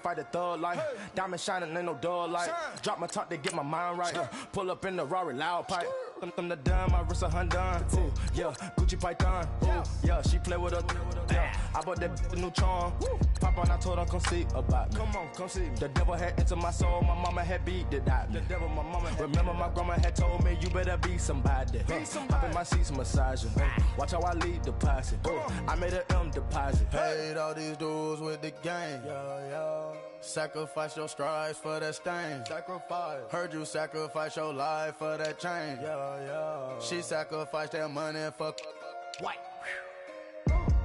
Fight the thug life, diamond shining, ain't no dull light. Drop my top to get my mind right. Pull up in the Rari loud pipe. Them the dime, my wrist a Hyundai. Ooh, yeah, Gucci Python. Ooh, yeah, she play with her. Yeah, I bought that a new charm. Pop on, I told her come see about me. Come on, come see me. The devil had into my soul, my mama had beat it out. The devil, my mama. Remember my grandma had told me you better be somebody. Hop in my seats, massaging. Watch how I lead the posse. I made an M deposit. Paid all these dudes with the game. Sacrifice your strides for that stain. Sacrifice. Heard you sacrifice your life for that change. She sacrificed that money for white.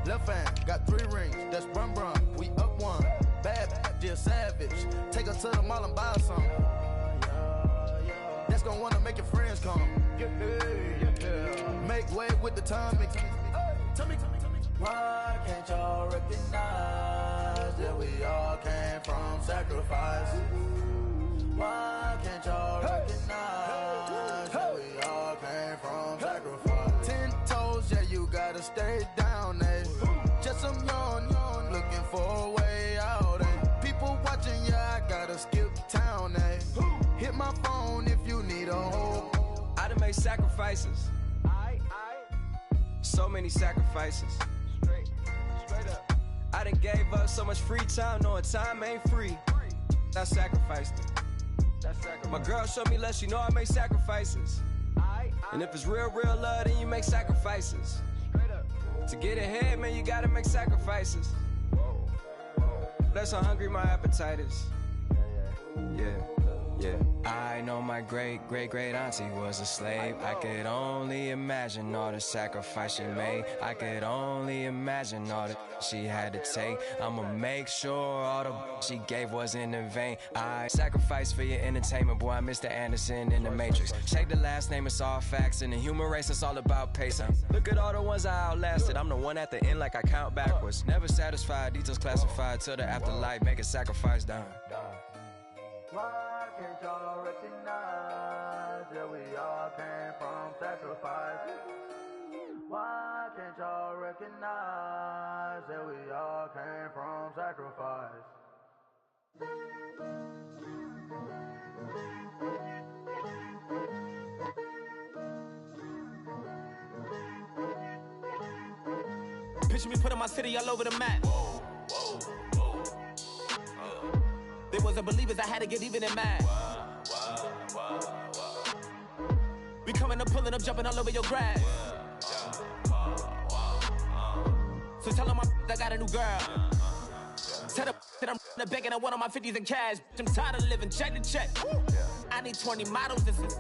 Left hand got 3 rings. That's brum brum. We up one. Bad, dear savage. Take her to the mall and buy some. That's gonna wanna make your friends come. Make way with the timing. Tell me. Why can't y'all recognize that we all came from sacrifice? Why can't y'all recognize that we all came from sacrifice? 10 toes, yeah, you gotta stay down, eh? Just some yawn, looking for a way out, eh? People watching, yeah, I gotta skip town, eh? Hit my phone if you need a hold. I done made sacrifices. So many sacrifices. Straight up. I done gave up so much free time, knowing time ain't free. I sacrificed it. My girl showed me love, she know I make sacrifices. And if it's real love, then you make sacrifices. To get ahead, man, you gotta make sacrifices. That's how hungry my appetite is. Yeah. I know my great auntie was a slave. I could only imagine all the sacrifice she made. I could only imagine all the she had to take. I'ma make sure all the she gave wasn't in vain. I sacrificed for your entertainment, boy. I'm Mr. Anderson in the Matrix. Check the last name, it's all facts. In the human race, it's all about pacing. Look at all the ones I outlasted. I'm the one at the end like I count backwards. Never satisfied, details classified till the afterlife. Make a sacrifice down. Why can't y'all recognize that we all came from sacrifice? Why can't y'all recognize that we all came from sacrifice? Picture me putting my city all over the map. They wasn't believers, I had to get even and mad. We coming up, pulling up, jumping all over your grass. So tell them I got a new girl. Tell them that I'm the bank and I want all my 50s in cash. I'm tired of living check to check. I need 20 models. This is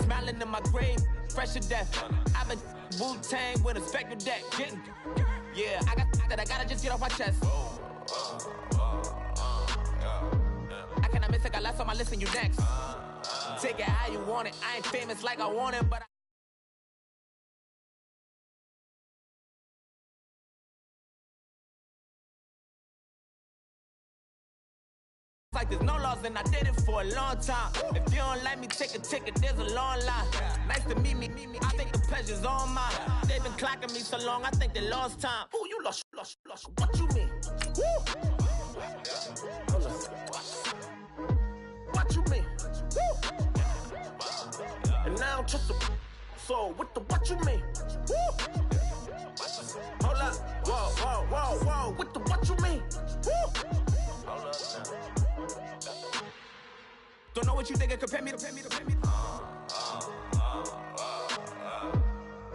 smiling in my grave, fresh to death. I've been Wu-Tang with a spectral deck. Yeah, I got that, I gotta just get off my chest. I miss it, I last on my list and you next. Take it how you want it. I ain't famous like I want it, but like there's no laws and I did it for a long time. If you don't like me, take a ticket, there's a long line. Nice to meet me, I think the pleasure's all mine. They've been clocking me so long, I think they lost time. Ooh, you lost, what you mean? Woo! What you mean? Woo! And now I'm just a so what you mean? Woo! Hold up, whoa, with the what you mean? Woo! Hold up now. Don't know what you think, compare me.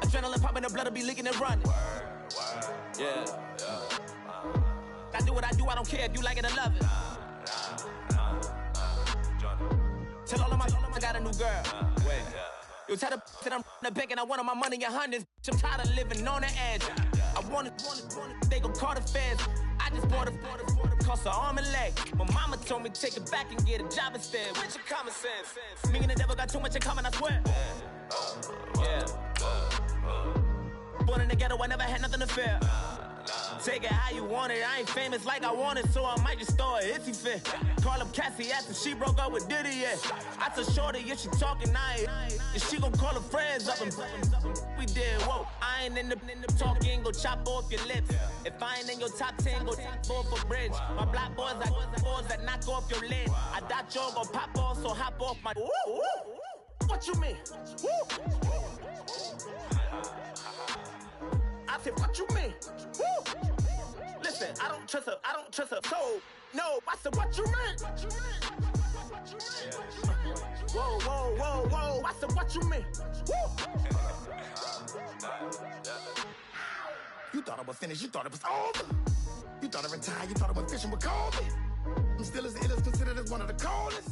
Adrenaline popping, the blood will be leaking and running. Yeah. I do what I do, I don't care if you like it or love it. Tell all of my I got a new girl. Wait. You tell the that I'm the bank and I want all my money in hundreds. I'm tired of living on the edge. I want it, they gon' call the feds. I just bought a cost an arm and leg. My mama told me take it back and get a job instead. Where's your common sense? Me and the devil got too much in common, I swear. Yeah. Born in the ghetto, I never had nothing to fear. Take it how you want it. I ain't famous like I want it, so I might just throw a hissy fit. Call up Cassie after she broke up with Diddy, yeah. I told Shorty if she talking, I ain't. And she gon' call her friends up and we did, whoa. I ain't in the talking, go chop off your lips. If I ain't in your top 10, go top 4 for bridge. My black boys like boys that knock off your lid. I thought y'all gon' pop off, so hop off my. What you mean? I said, what you mean? Listen, I don't trust her. So, no, I said, what you mean? Whoa. I said, what you mean? You thought I was finished, you thought it was over. You thought I retired, you thought I went fishing with Kobe. I'm still as ill as considered as one of the coldest.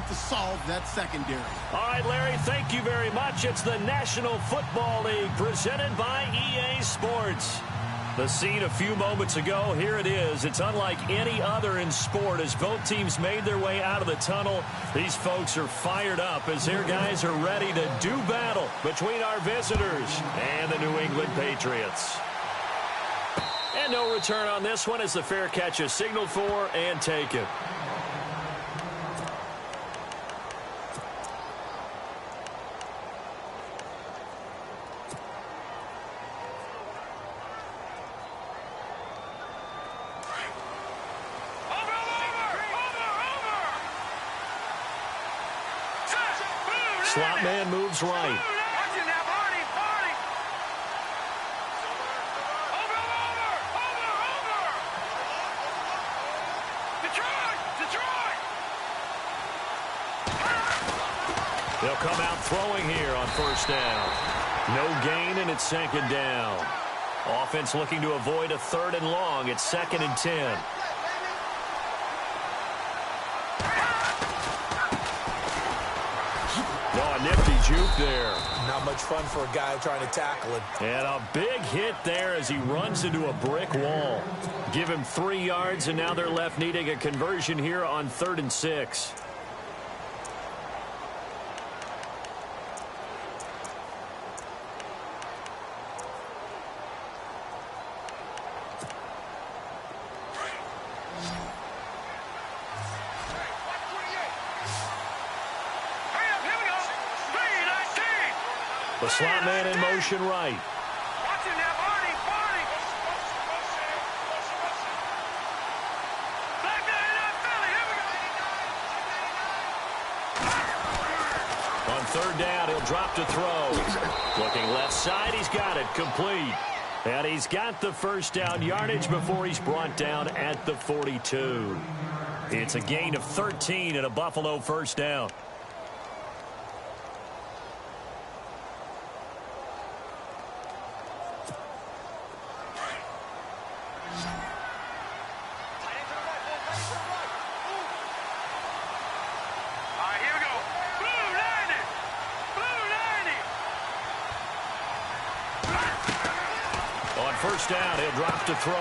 To solve that secondary. All right, Larry, thank you very much. It's the National Football League presented by EA Sports. The scene a few moments ago, here it is. It's unlike any other in sport as both teams made their way out of the tunnel. These folks are fired up as their guys are ready to do battle between our visitors and the New England Patriots. And no return on this one as the fair catch is signaled for and taken. Slot man moves right. They'll come out throwing here on first down. No gain, and it's second down. Offense looking to avoid a 3rd and long. It's 2nd and 10. Oh, a nifty juke there. Not much fun for a guy trying to tackle it. And a big hit there as he runs into a brick wall. Give him 3 yards, and now they're left needing a conversion here on 3rd and 6. The slot man in motion right. On 3rd down, he'll drop to throw. Looking left side, he's got it, complete. And he's got the first down yardage before he's brought down at the 42. It's a gain of 13 and a Buffalo first down. First down, he'll drop to throw.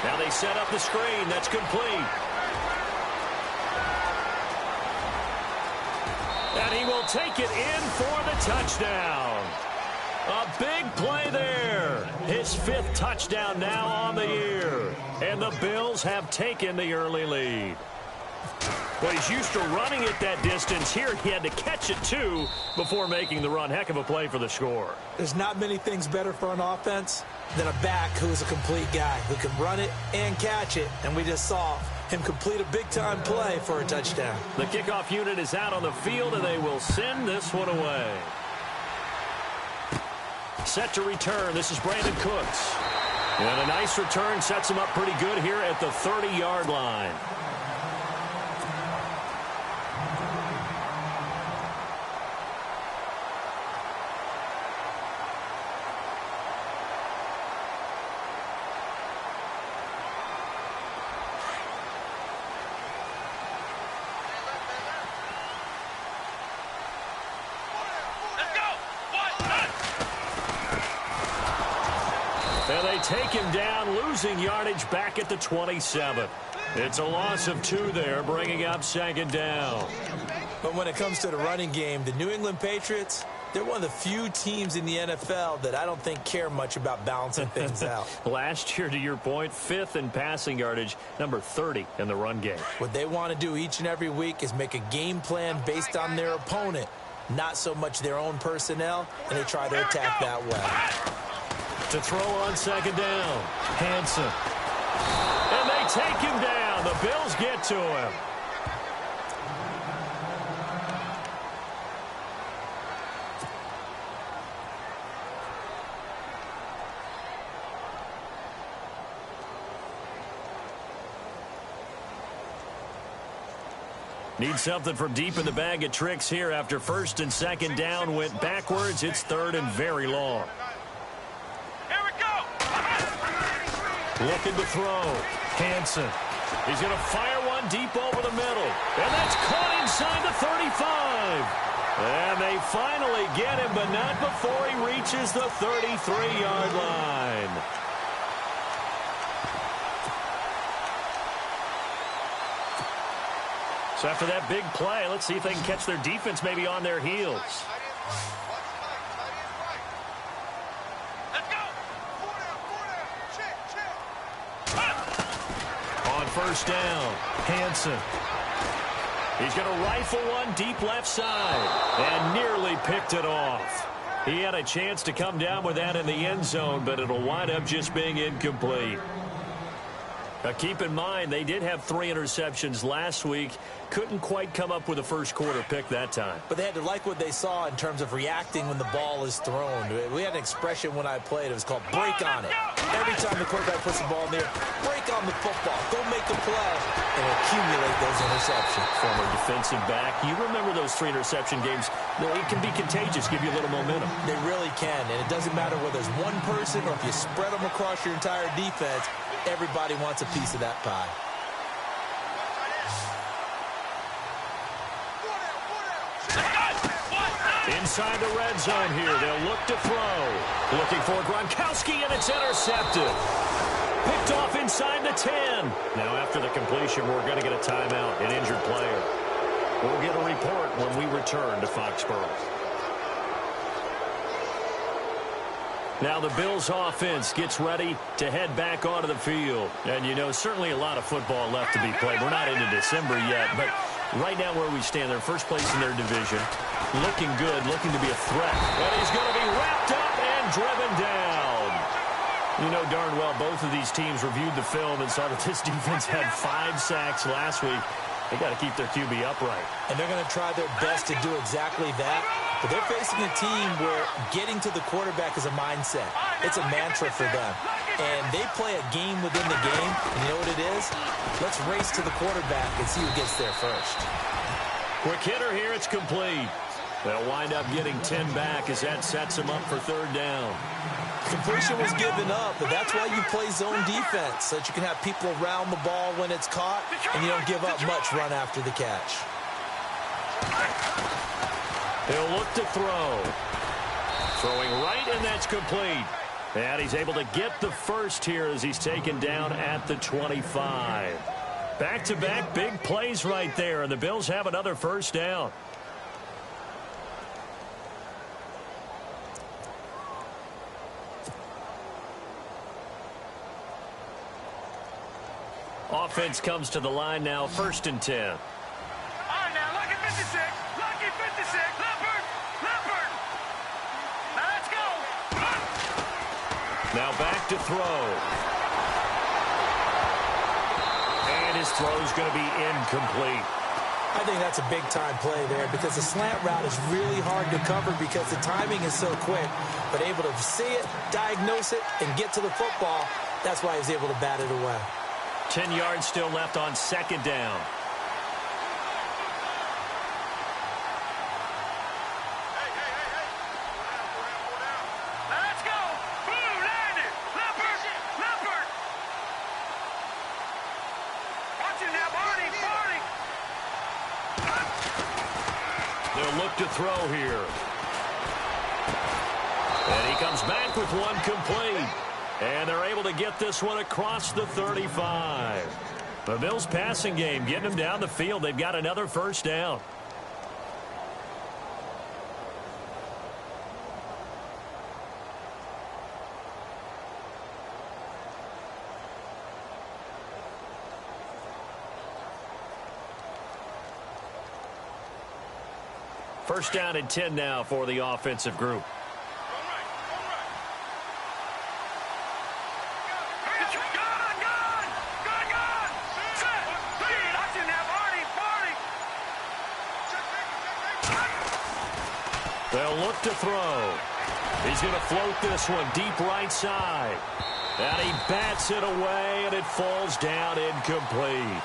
Now they set up the screen. That's complete. And he will take it in for the touchdown. A big play there. His 5th touchdown now on the year. And the Bills have taken the early lead. Well, he's used to running it that distance. Here he had to catch it, too, before making the run. Heck of a play for the score. There's not many things better for an offense than a back who is a complete guy who can run it and catch it. And we just saw him complete a big-time play for a touchdown. The kickoff unit is out on the field, and they will send this one away. Set to return. This is Brandon Cooks. And a nice return sets him up pretty good here at the 30-yard line. And they take him down, losing yardage back at the 27. It's a loss of 2 there, bringing up 2nd down. But when it comes to the running game, the New England Patriots, they're one of the few teams in the NFL that I don't think care much about balancing things out. Last year, to your point, 5th in passing yardage, number 30 in the run game. What they want to do each and every week is make a game plan based on their opponent, not so much their own personnel, and they try to attack that way. To throw on 2nd down, Hansen. And they take him down. The Bills get to him. Need something from deep in the bag of tricks here after 1st and 2nd down went backwards. It's 3rd and very long. Looking to throw. Hansen. He's going to fire one deep over the middle. And that's caught inside the 35. And they finally get him, but not before he reaches the 33-yard line. So after that big play, let's see if they can catch their defense maybe on their heels. On 1st down, Hansen. He's going to rifle one deep left side and nearly picked it off. He had a chance to come down with that in the end zone, but it'll wind up just being incomplete. Now keep in mind, they did have 3 interceptions last week. Couldn't quite come up with a first quarter pick that time. But they had to like what they saw in terms of reacting when the ball is thrown. We had an expression when I played. It was called break on it. Every time the quarterback puts the ball in there, break on the football. Go make a play and accumulate those interceptions. Former defensive back. You remember those 3 interception games. It can be contagious, give you a little momentum. They really can. And it doesn't matter whether it's one person or if you spread them across your entire defense. Everybody wants a piece of that pie. Inside the red zone here. They'll look to throw. Looking for Gronkowski, and it's intercepted. Picked off inside the 10. Now after the completion, we're going to get a timeout, an injured player. We'll get a report when we return to Foxborough. Now the Bills offense gets ready to head back onto the field. And, you know, certainly a lot of football left to be played. We're not into December yet, but right now where we stand, they're first place in their division. Looking good, looking to be a threat. And he's going to be wrapped up and driven down. You know darn well both of these teams reviewed the film and saw that this defense had 5 sacks last week. They got to keep their QB upright. And they're going to try their best to do exactly that. But they're facing a team where getting to the quarterback is a mindset. It's a mantra for them. And they play a game within the game. And you know what it is? Let's race to the quarterback and see who gets there first. Quick hitter here. It's complete. They'll wind up getting 10 back as that sets them up for 3rd down. Completion was given up, but that's why you play zone defense, so that you can have people around the ball when it's caught, and you don't give up much run after the catch. He'll look to throw. Throwing right, and that's complete. And he's able to get the first here as he's taken down at the 25. Back-to-back big plays right there, and the Bills have another 1st down. Offense comes to the line now, 1st and 10. All right, now, lucky 56. Lucky 56. Leopard. Leopard. Now, let's go. Now back to throw. And his throw's going to be incomplete. I think that's a big-time play there because the slant route is really hard to cover because the timing is so quick. But able to see it, diagnose it, and get to the football, that's why he was able to bat it away. 10 yards still left on 2nd down. Let's go. Blue, landed. Leopard. Leopard. Watch it now, Barney. Barney. They'll look to throw here. And he comes back with one complete. And they're able to get this one across the 35. The Bills passing game getting them down the field. They've got another first down. First down and 10 now for the offensive group. They'll look to throw. He's going to float this one deep right side. And he bats it away, and it falls down incomplete.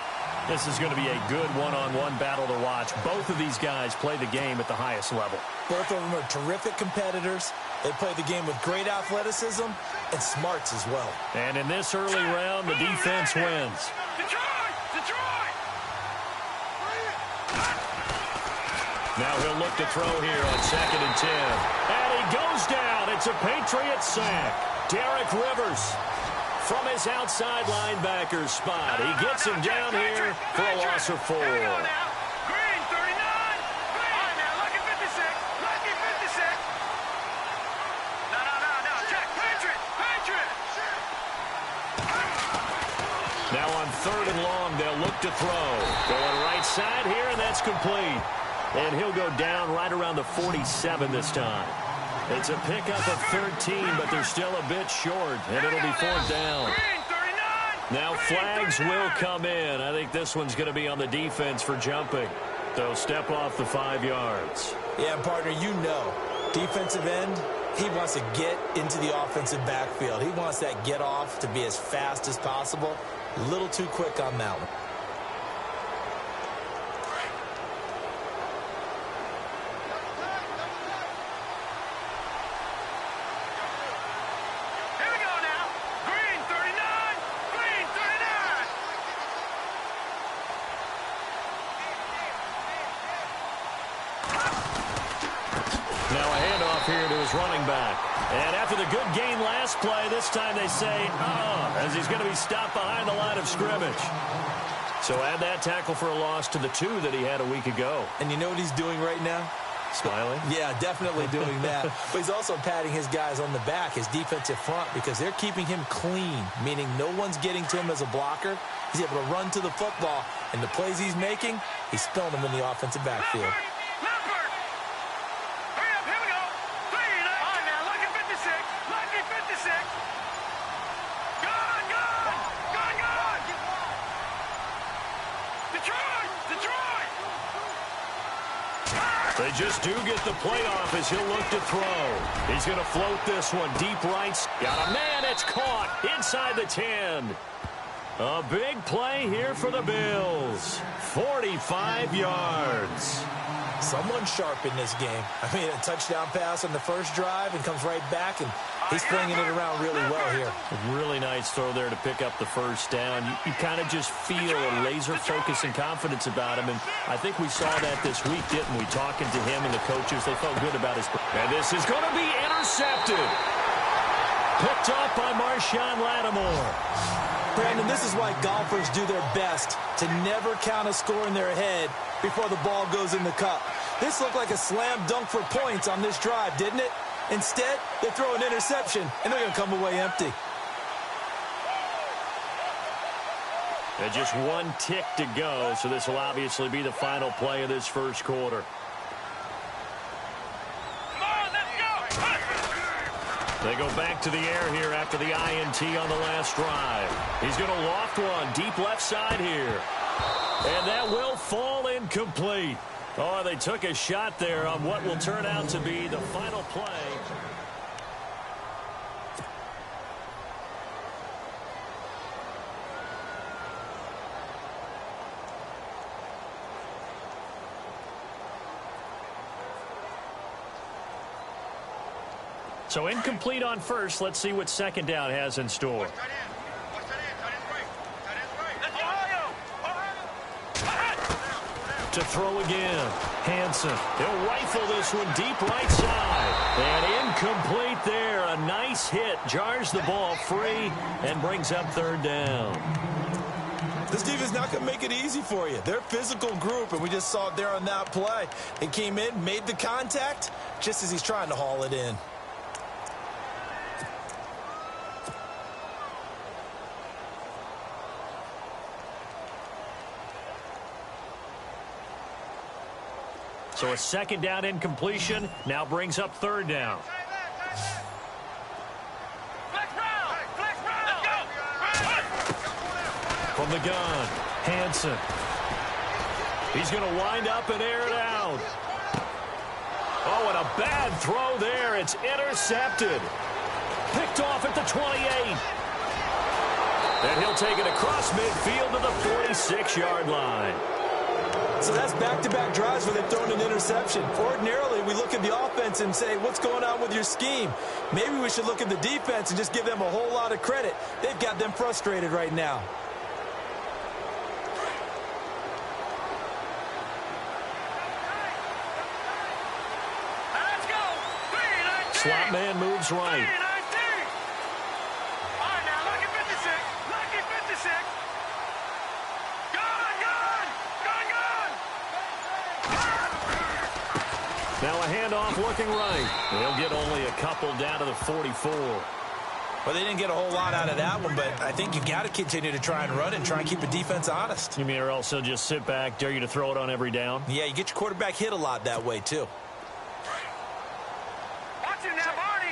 This is going to be a good one-on-one battle to watch. Both of these guys play the game at the highest level. Both of them are terrific competitors. They play the game with great athleticism and smarts as well. And in this early round, the defense wins. Now he'll look to throw here on 2nd and 10. And he goes down. It's a Patriot sack. Derek Rivers from his outside linebacker spot. He gets him down here for a loss of 4. Green 39. Green. All right, now, lucky 56. Lucky 56. No. Check. Patriot. Now on 3rd and long, they'll look to throw. Going right side here, and that's complete. And he'll go down right around the 47 this time. It's a pickup of 13, but they're still a bit short, and it'll be 4th down. Now flags will come in. I think this one's going to be on the defense for jumping. They'll step off the 5 yards. Yeah, partner, you know, defensive end, he wants to get into the offensive backfield. He wants that get off to be as fast as possible. A little too quick on that one. Running back. And after the good gain last play, this time they say, as he's going to be stopped behind the line of scrimmage. So add that tackle for a loss to the 2 that he had a week ago. And you know what he's doing right now? Smiling? Yeah, definitely doing that. But he's also patting his guys on the back, his defensive front, because they're keeping him clean, meaning no one's getting to him as a blocker. He's able to run to the football, and the plays he's making, he's spilling them in the offensive backfield. They just do get the playoff as he'll look to throw. He's going to float this one deep right. Got a man. It's caught inside the 10. A big play here for the Bills. 45 yards. Someone sharp in this game. I mean, a touchdown pass on the first drive and comes right back, and he's flinging it around really well here. A really nice throw there to pick up the first down. You kind of just feel a laser focus and confidence about him, and I think we saw that this week, didn't we? Talking to him and the coaches, they felt good about his. And this is going to be intercepted. Picked up by Marshawn Lattimore. Brandon, this is why golfers do their best to never count a score in their head before the ball goes in the cup. This looked like a slam dunk for points on this drive, didn't it? Instead, they throw an interception, and they're going to come away empty. And just one tick to go, so this will obviously be the final play of this first quarter. They go back to the air here after the INT on the last drive. He's going to loft one deep left side here. And that will fall incomplete. Oh, they took a shot there on what will turn out to be the final play. So incomplete on first. Let's see what second down has in store. to throw again. Hansen, he'll rifle this one deep right side. And incomplete there. A nice hit. Jars the ball free and brings up third down. This defense is not going to make it easy for you. They're a physical group, and we just saw it there on that play. They came in, made the contact, just as he's trying to haul it in. So a second down incompletion now brings up third down. From the gun, Hansen. He's going to wind up and air it out. Oh, and a bad throw there. It's intercepted. Picked off at the 28. And he'll take it across midfield to the 46-yard line. So that's back-to-back drives where they've thrown an interception. Ordinarily, we look at the offense and say, what's going on with your scheme? Maybe we should look at the defense and just give them a whole lot of credit. They've got them frustrated right now. Slot man moves right. Now a handoff looking right. They'll get only a couple down to the 44. Well, they didn't get a whole lot out of that one, but I think you got to continue to try and run and try and keep the defense honest. You mean or else they'll just sit back, dare you to throw it on every down? Yeah, you get your quarterback hit a lot that way, too. Watch it now, Barney.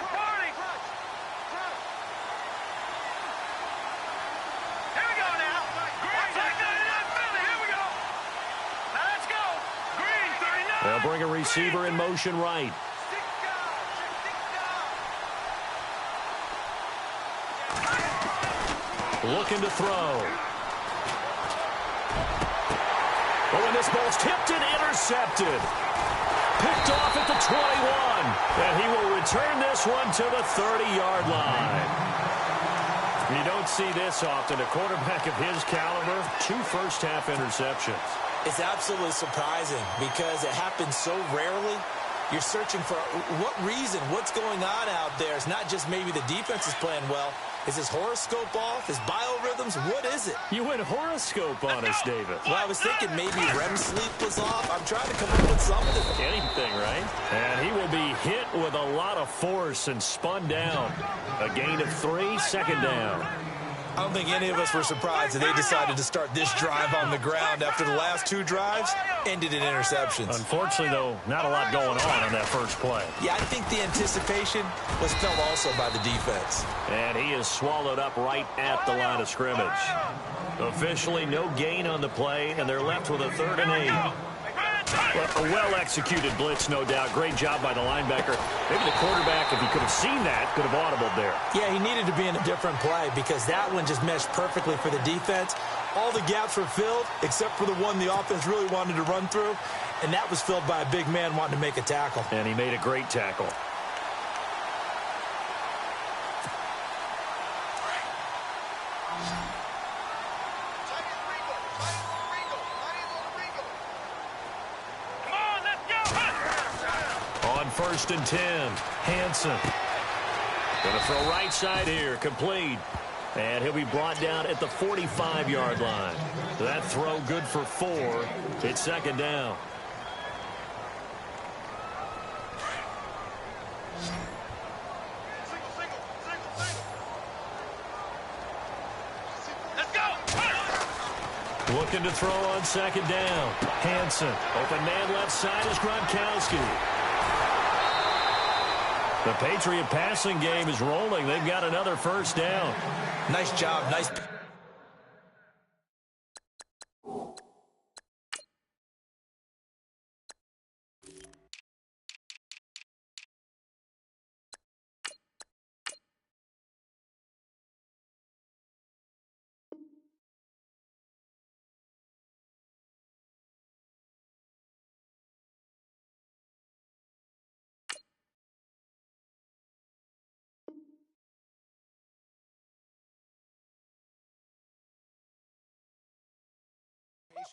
Here we go now. Here we go. Now let's go. Green, 39. They'll bring a receiver in motion right. Looking to throw. Oh, and this ball's tipped and intercepted. Picked off at the 21. And he will return this one to the 30-yard line. You don't see this often. A quarterback of his caliber, 2 first-half interceptions. It's absolutely surprising because it happens so rarely. You're searching for what reason, what's going on out there. It's not just maybe the defense is playing well. Is his horoscope off? His biorhythms? What is it? You went horoscope on us, David. Well, I was thinking maybe REM sleep was off. I'm trying to come up with something. Anything, right? And he will be hit with a lot of force and spun down. A gain of 3, second down. I don't think any of us were surprised that they decided to start this drive on the ground after the last 2 drives ended in interceptions. Unfortunately, though, not a lot going on that first play. Yeah, I think the anticipation was felt also by the defense. And he is swallowed up right at the line of scrimmage. Officially, no gain on the play, and they're left with a 3rd and 8. A well-executed blitz, no doubt. Great job by the linebacker. Maybe the quarterback, if he could have seen that, could have audibled there. Yeah, he needed to be in a different play because that one just meshed perfectly for the defense. All the gaps were filled except for the one the offense really wanted to run through, and that was filled by a big man wanting to make a tackle. And he made a great tackle. On 1st and 10, Hansen. Going to throw right side here, complete. And he'll be brought down at the 45-yard line. That throw good for 4. It's 2nd down. Looking to throw on 2nd down. Hansen. Open man left side is Gronkowski. The Patriot passing game is rolling. They've got another first down. Nice job. Nice.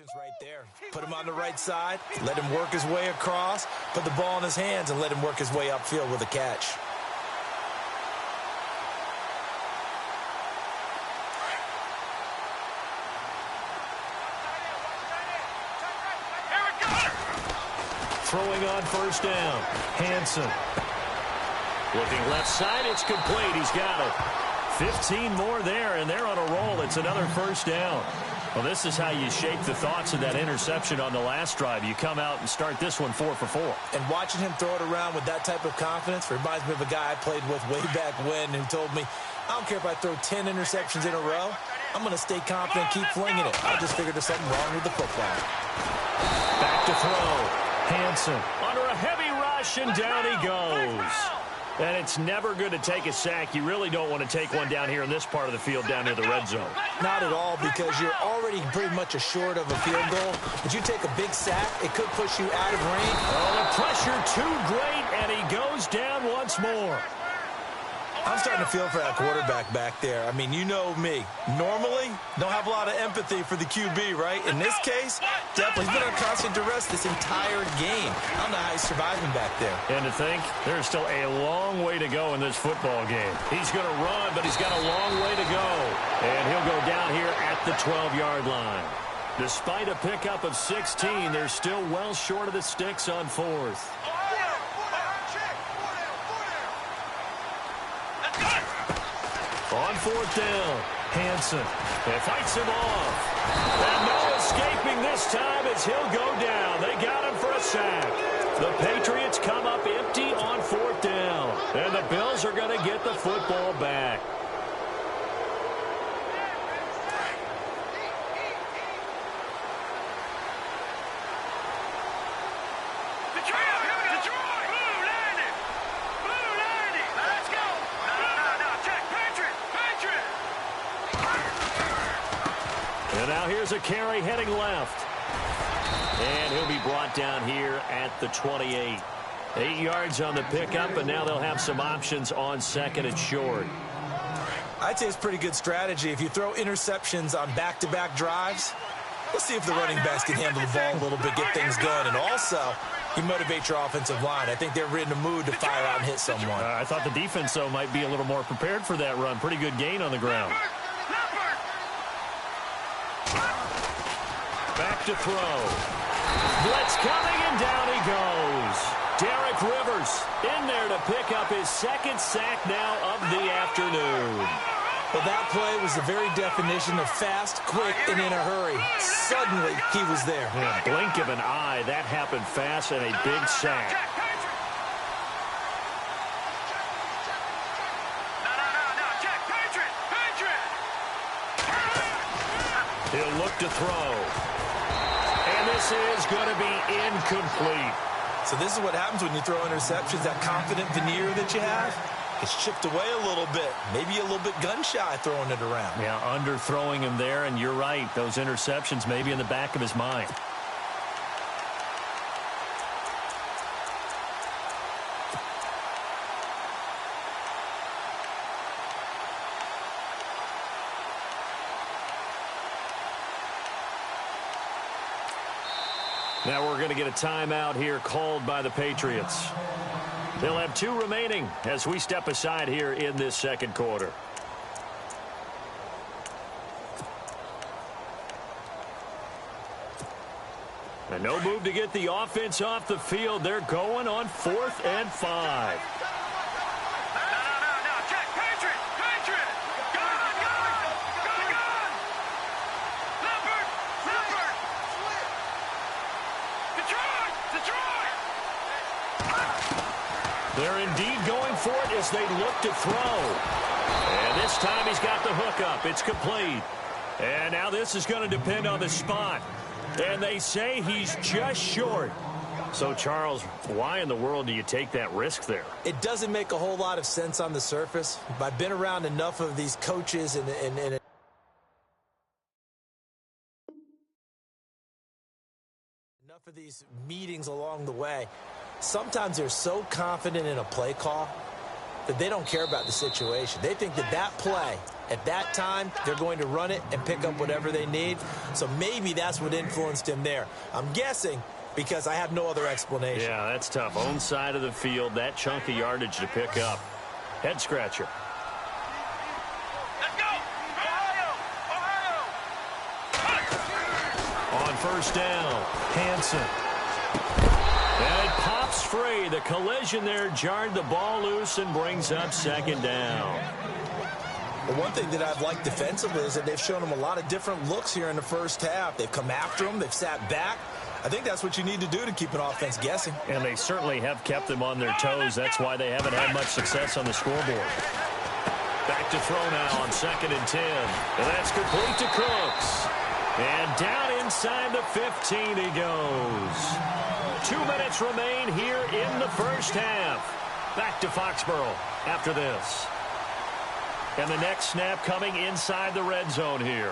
instructions right there. Put him on the right side, let him work his way across, put the ball in his hands, and let him work his way upfield with a catch. Throwing on first down. Hansen. Looking left side, it's complete. He's got it. 15 more there, and they're on a roll. It's another first down. Well, this is how you shape the thoughts of that interception on the last drive. You come out and start this one 4 for 4. And watching him throw it around with that type of confidence reminds me of a guy I played with way back when who told me, I don't care if I throw 10 interceptions in a row. I'm going to stay confident and keep flinging it. I just figured there's something wrong with the football. Back to throw. Hansen under a heavy rush, and down he goes. And it's never good to take a sack. You really don't want to take one down here in this part of the field down near the red zone. Not at all, because you're already pretty much assured of a field goal. But you take a big sack, it could push you out of range. Oh, the pressure too great, and he goes down once more. I'm starting to feel for that quarterback back there. I mean, you know me. Normally, don't have a lot of empathy for the QB, right? In this case, definitely. He's been on constant duress this entire game. I don't know how he's surviving back there. And to think, there's still a long way to go in this football game. He's going to run, but he's got a long way to go. And he'll go down here at the 12-yard line. Despite a pickup of 16, they're still well short of the sticks on fourth. On fourth down, Hansen. It fights him off. And no escaping this time as he'll go down. They got him for a sack. The Patriots come up empty on fourth down. And the Bills are going to get the football back. Here's a carry heading left. And he'll be brought down here at the 28. 8 yards on the pickup, and now they'll have some options on second and short. I'd say it's pretty good strategy. If you throw interceptions on back-to-back drives, let's see if the running backs can handle the ball a little bit, get things going. And also, you motivate your offensive line. I think they're in the mood to fire out and hit someone. I thought the defense, though, might be a little more prepared for that run. Pretty good gain on the ground. Back to throw. Blitz coming, and down he goes. Derek Rivers in there to pick up his second sack now of the afternoon. Well, that play was the very definition of fast, quick, and in a hurry. Suddenly, he was there. In a blink of an eye, that happened fast, and a big sack. He'll look to throw. And this is going to be incomplete. So this is what happens when you throw interceptions. That confident veneer that you have, it's chipped away a little bit. Maybe a little bit gun-shy throwing it around. Yeah, underthrowing him there, and you're right. Those interceptions may be in the back of his mind. Now we're going to get a timeout here called by the Patriots. They'll have 2 remaining as we step aside here in this second quarter. And no move to get the offense off the field. They're going on 4th and 5. They're indeed going for it as they look to throw. And this time he's got the hook up. It's complete. And now this is going to depend on the spot. And they say he's just short. So, Charles, why in the world do you take that risk there? It doesn't make a whole lot of sense on the surface. I've been around enough of these coaches and enough of these meetings along the way. Sometimes they're so confident in a play call that they don't care about the situation. They think that that play At that time, they're going to run it and pick up whatever they need. So maybe that's what influenced him there. I'm guessing because I have no other explanation. Yeah, that's tough. Own side of the field, that chunk of yardage to pick up. Head scratcher. Let's go! Ohio! On first down, Hansen. And it pops free. The collision there jarred the ball loose and brings up second down. Well, one thing that I've liked defensively is that they've shown them a lot of different looks here in the first half. They've come after them. They've sat back. I think that's what you need to do to keep an offense guessing. And they certainly have kept them on their toes. That's why they haven't had much success on the scoreboard. Back to throw now on 2nd and 10. And that's complete to Cooks. And down inside the 15 he goes. 2 minutes remain here in the first half. Back to Foxborough after this. And the next snap coming inside the red zone here.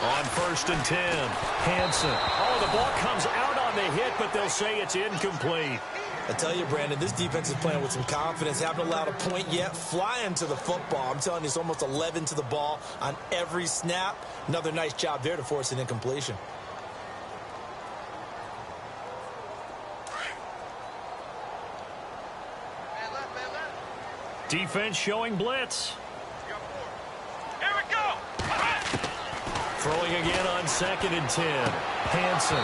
On 1st and 10, Hansen. Oh, the ball comes out on the hit, but they'll say it's incomplete. I tell you, Brandon, this defense is playing with some confidence. Haven't allowed a point yet. Flying to the football. I'm telling you, it's almost 11 to the ball on every snap. Another nice job there to force an incompletion. Defense showing blitz. Here we go! Throwing again on 2nd and 10. Hansen.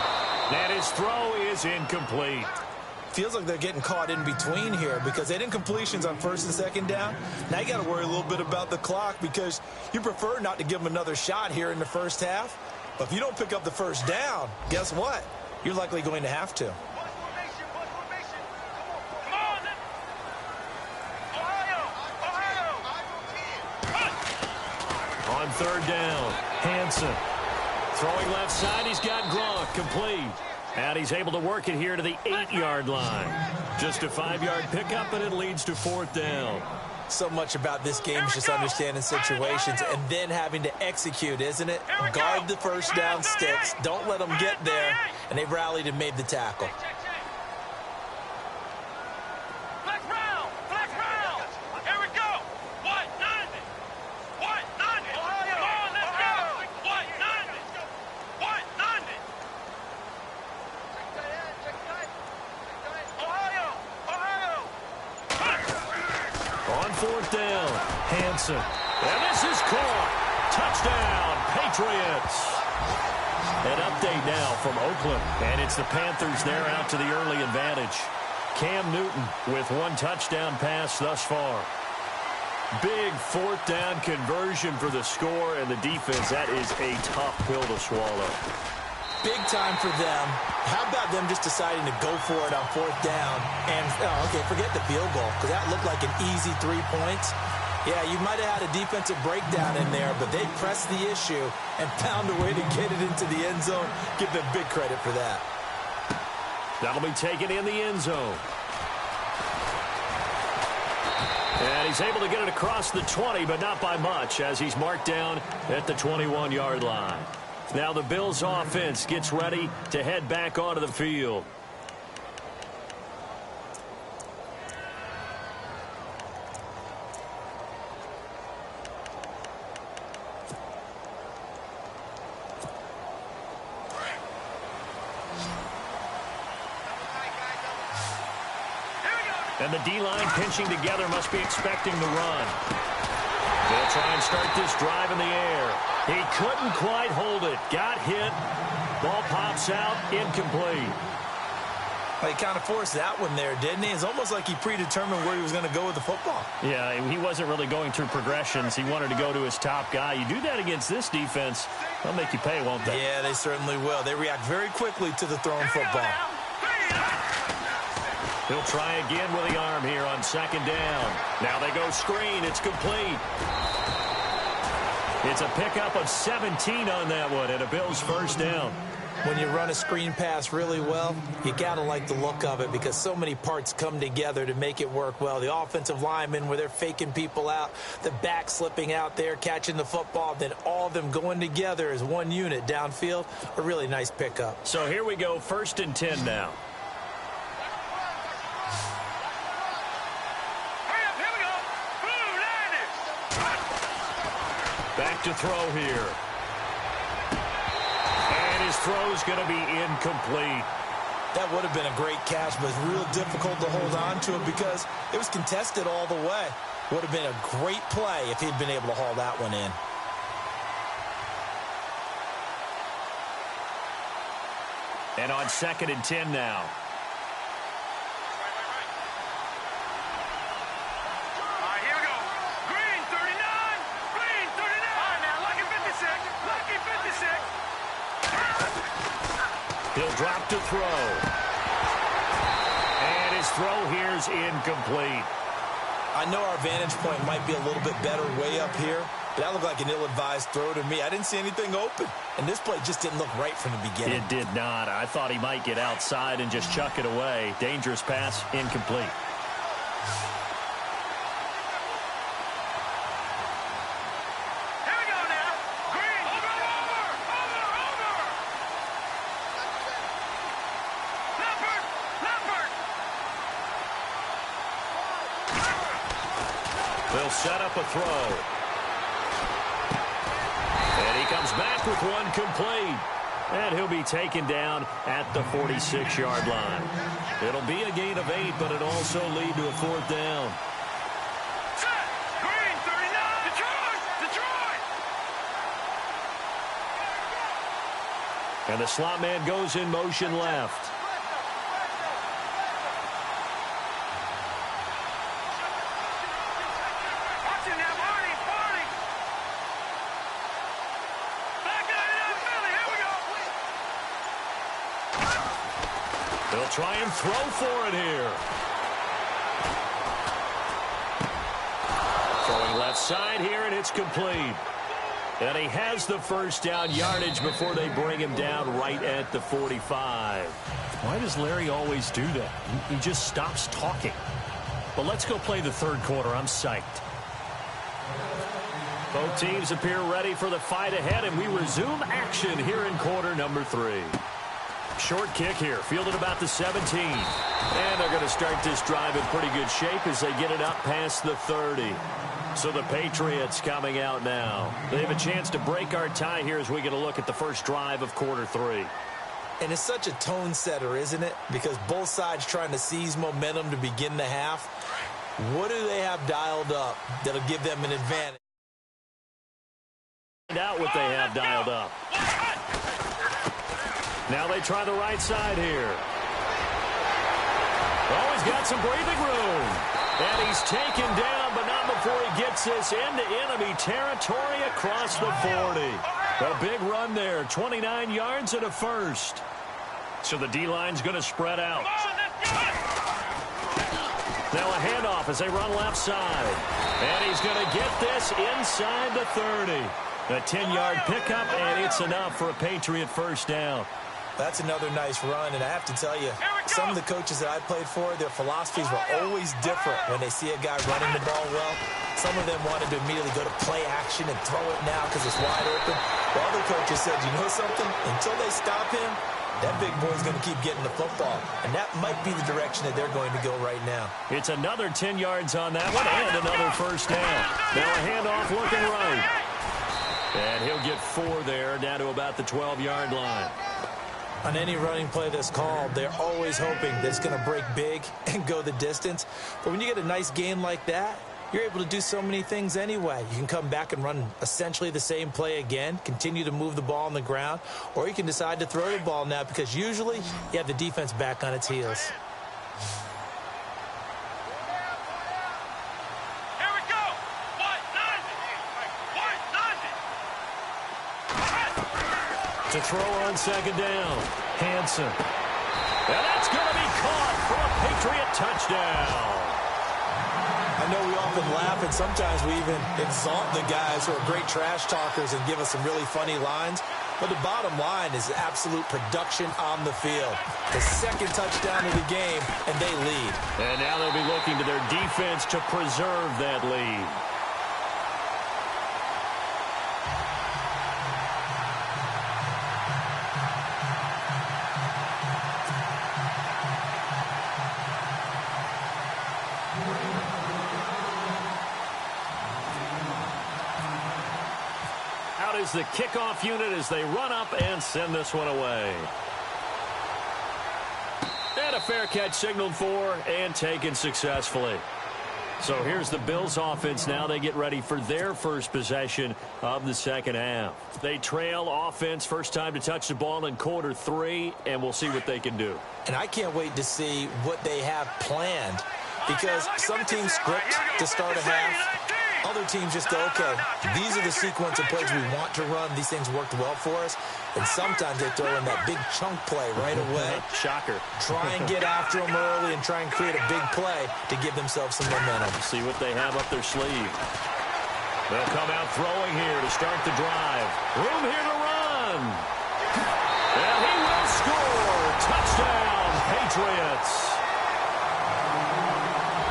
And his throw is incomplete. Feels like they're getting caught in between here because they didn't completions on 1st and 2nd down. Now you got to worry a little bit about the clock because you prefer not to give them another shot here in the first half. But if you don't pick up the first down, guess what? You're likely going to have to. On 3rd down, Hansen. Throwing left side, he's got Gronk complete. And he's able to work it here to the 8-yard line. Just a 5-yard pickup, and it leads to 4th down. So much about this game is just understanding situations and then having to execute, isn't it? Guard the first down sticks. Don't let them get there. And they've rallied and made the tackle. On 4th down, Hansen. And this is caught. Touchdown, Patriots. An update now from Ogbleu. And it's the Panthers there out to the early advantage. Cam Newton with 1 touchdown pass thus far. Big 4th down conversion for the score, and the defense, that is a tough pill to swallow. Big time for them. How about them just deciding to go for it on 4th down? And, okay, forget the field goal, because that looked like an easy 3 points. Yeah, you might have had a defensive breakdown in there, but they pressed the issue and found a way to get it into the end zone. Give them big credit for that. That'll be taken in the end zone. And he's able to get it across the 20, but not by much, as he's marked down at the 21-yard line. Now the Bills offense gets ready to head back onto the field. And the D-line pinching together must be expecting the run. They'll try and start this drive in the air. He couldn't quite hold it. Got hit. Ball pops out. Incomplete. Well, he kind of forced that one there, didn't he? It's almost like he predetermined where he was going to go with the football. Yeah, he wasn't really going through progressions. He wanted to go to his top guy. You do that against this defense, they'll make you pay, won't they? Yeah, they certainly will. They react very quickly to the thrown football. He'll try again with the arm here on 2nd down. Now they go screen. It's complete. It's a pickup of 17 on that one and a Bills first down. When you run a screen pass really well, you got to like the look of it because so many parts come together to make it work well. The offensive linemen where they're faking people out, the back slipping out there, catching the football, then all of them going together as one unit downfield. A really nice pickup. So here we go, 1st and 10 now. Here we go. Blue, 90. Back to throw here. And his throw's going to be incomplete. That would have been a great catch, but it's real difficult to hold on to it because it was contested all the way. Would have been a great play if he'd been able to haul that one in. And on 2nd and 10 now. All right, here we go. Green, 39. Green, 39. All right, now, lucky 56. Lucky 56. He'll drop to throw. And his throw here's incomplete. I know our vantage point might be a little bit better way up here, but that looked like an ill-advised throw to me. I didn't see anything open, and this play just didn't look right from the beginning. It did not. I thought he might get outside and just chuck it away. Dangerous pass, incomplete. Here we go now. Green, over. Leopard. They'll set up a throw. And he comes back with one complete. And he'll be taken down at the 46-yard line. It'll be a gain of 8, but it'll also lead to a 4th down. Set. Green, 39. Detroit. And the slot man goes in motion left. Watch it now, Barney. Back it up, Philly. Here we go. They'll try and throw for it here. Throwing left side here, and it's complete. And he has the first down yardage before they bring him down right at the 45. Why does Larry always do that? He just stops talking. But let's go play the 3rd quarter. I'm psyched. Both teams appear ready for the fight ahead, and we resume action here in quarter number 3. Short kick here, fielded about the 17. And they're going to start this drive in pretty good shape as they get it up past the 30. So the Patriots coming out now. They have a chance to break our tie here as we get a look at the first drive of quarter 3. And it's such a tone setter, isn't it? Because both sides trying to seize momentum to begin the half. What do they have dialed up that'll give them an advantage? Find out what they have dialed up. Now they try the right side here. Oh, he's got some breathing room. And he's taken down, but not before he gets this into enemy territory across the 40. A big run there, 29 yards and a first. So the D-line's going to spread out. Now a handoff as they run left side. And he's going to get this inside the 30. A 10-yard pickup, and it's enough for a Patriot first down. That's another nice run, and I have to tell you, some of the coaches that I played for, their philosophies were always different when they see a guy running the ball well. Some of them wanted to immediately go to play action and throw it now because it's wide open. While other coaches said, you know something? Until they stop him, that big boy's going to keep getting the football. And that might be the direction that they're going to go right now. It's another 10 yards on that one and another first down. Now a handoff looking right. And he'll get 4 there, down to about the 12-yard line. On any running play that's called, they're always hoping that it's going to break big and go the distance. But when you get a nice game like that, you're able to do so many things anyway. You can come back and run essentially the same play again, continue to move the ball on the ground, or you can decide to throw the ball now because usually you have the defense back on its heels. Here we go. To throw on second down. Hansen. And that's going to be caught for a Patriot touchdown. I know we often laugh, and sometimes we even exalt the guys who are great trash talkers and give us some really funny lines. But the bottom line is absolute production on the field. The second touchdown of the game, and they lead. And now they'll be looking to their defense to preserve that lead. is the kickoff unit as they run up and send this one away. And a fair catch signaled for and taken successfully. So here's the Bills offense now. They get ready for their first possession of the second half. They trail offense first time to touch the ball in quarter 3, and we'll see what they can do. And I can't wait to see what they have planned, because some teams script to start a half. Other teams just go, okay, these are the sequence of plays we want to run. These things worked well for us. And sometimes they throw in that big chunk play right away. Shocker. Try and get after them early and try and create a big play to give themselves some momentum. See what they have up their sleeve. They'll come out throwing here to start the drive. Room here to run. And he will score. Touchdown, Patriots.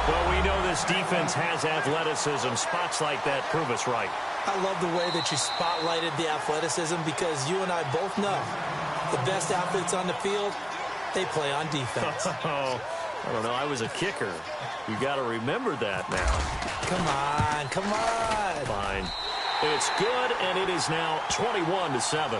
Well, we know this defense has athleticism. Spots like that prove us right. I love the way that you spotlighted the athleticism, because you and I both know the best athletes on the field, they play on defense. Oh, I don't know. I was a kicker. You got to remember that now. Come on, come on. Fine. It's good, and it is now 21-7.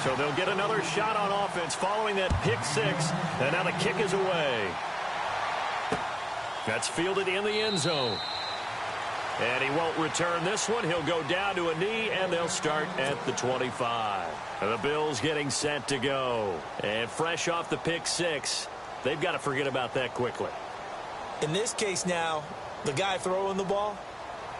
So they'll get another shot on offense following that pick 6. And now the kick is away. That's fielded in the end zone. And he won't return this one. He'll go down to a knee, and they'll start at the 25. And the Bills getting set to go. And fresh off the pick 6, they've got to forget about that quickly. In this case now, the guy throwing the ball,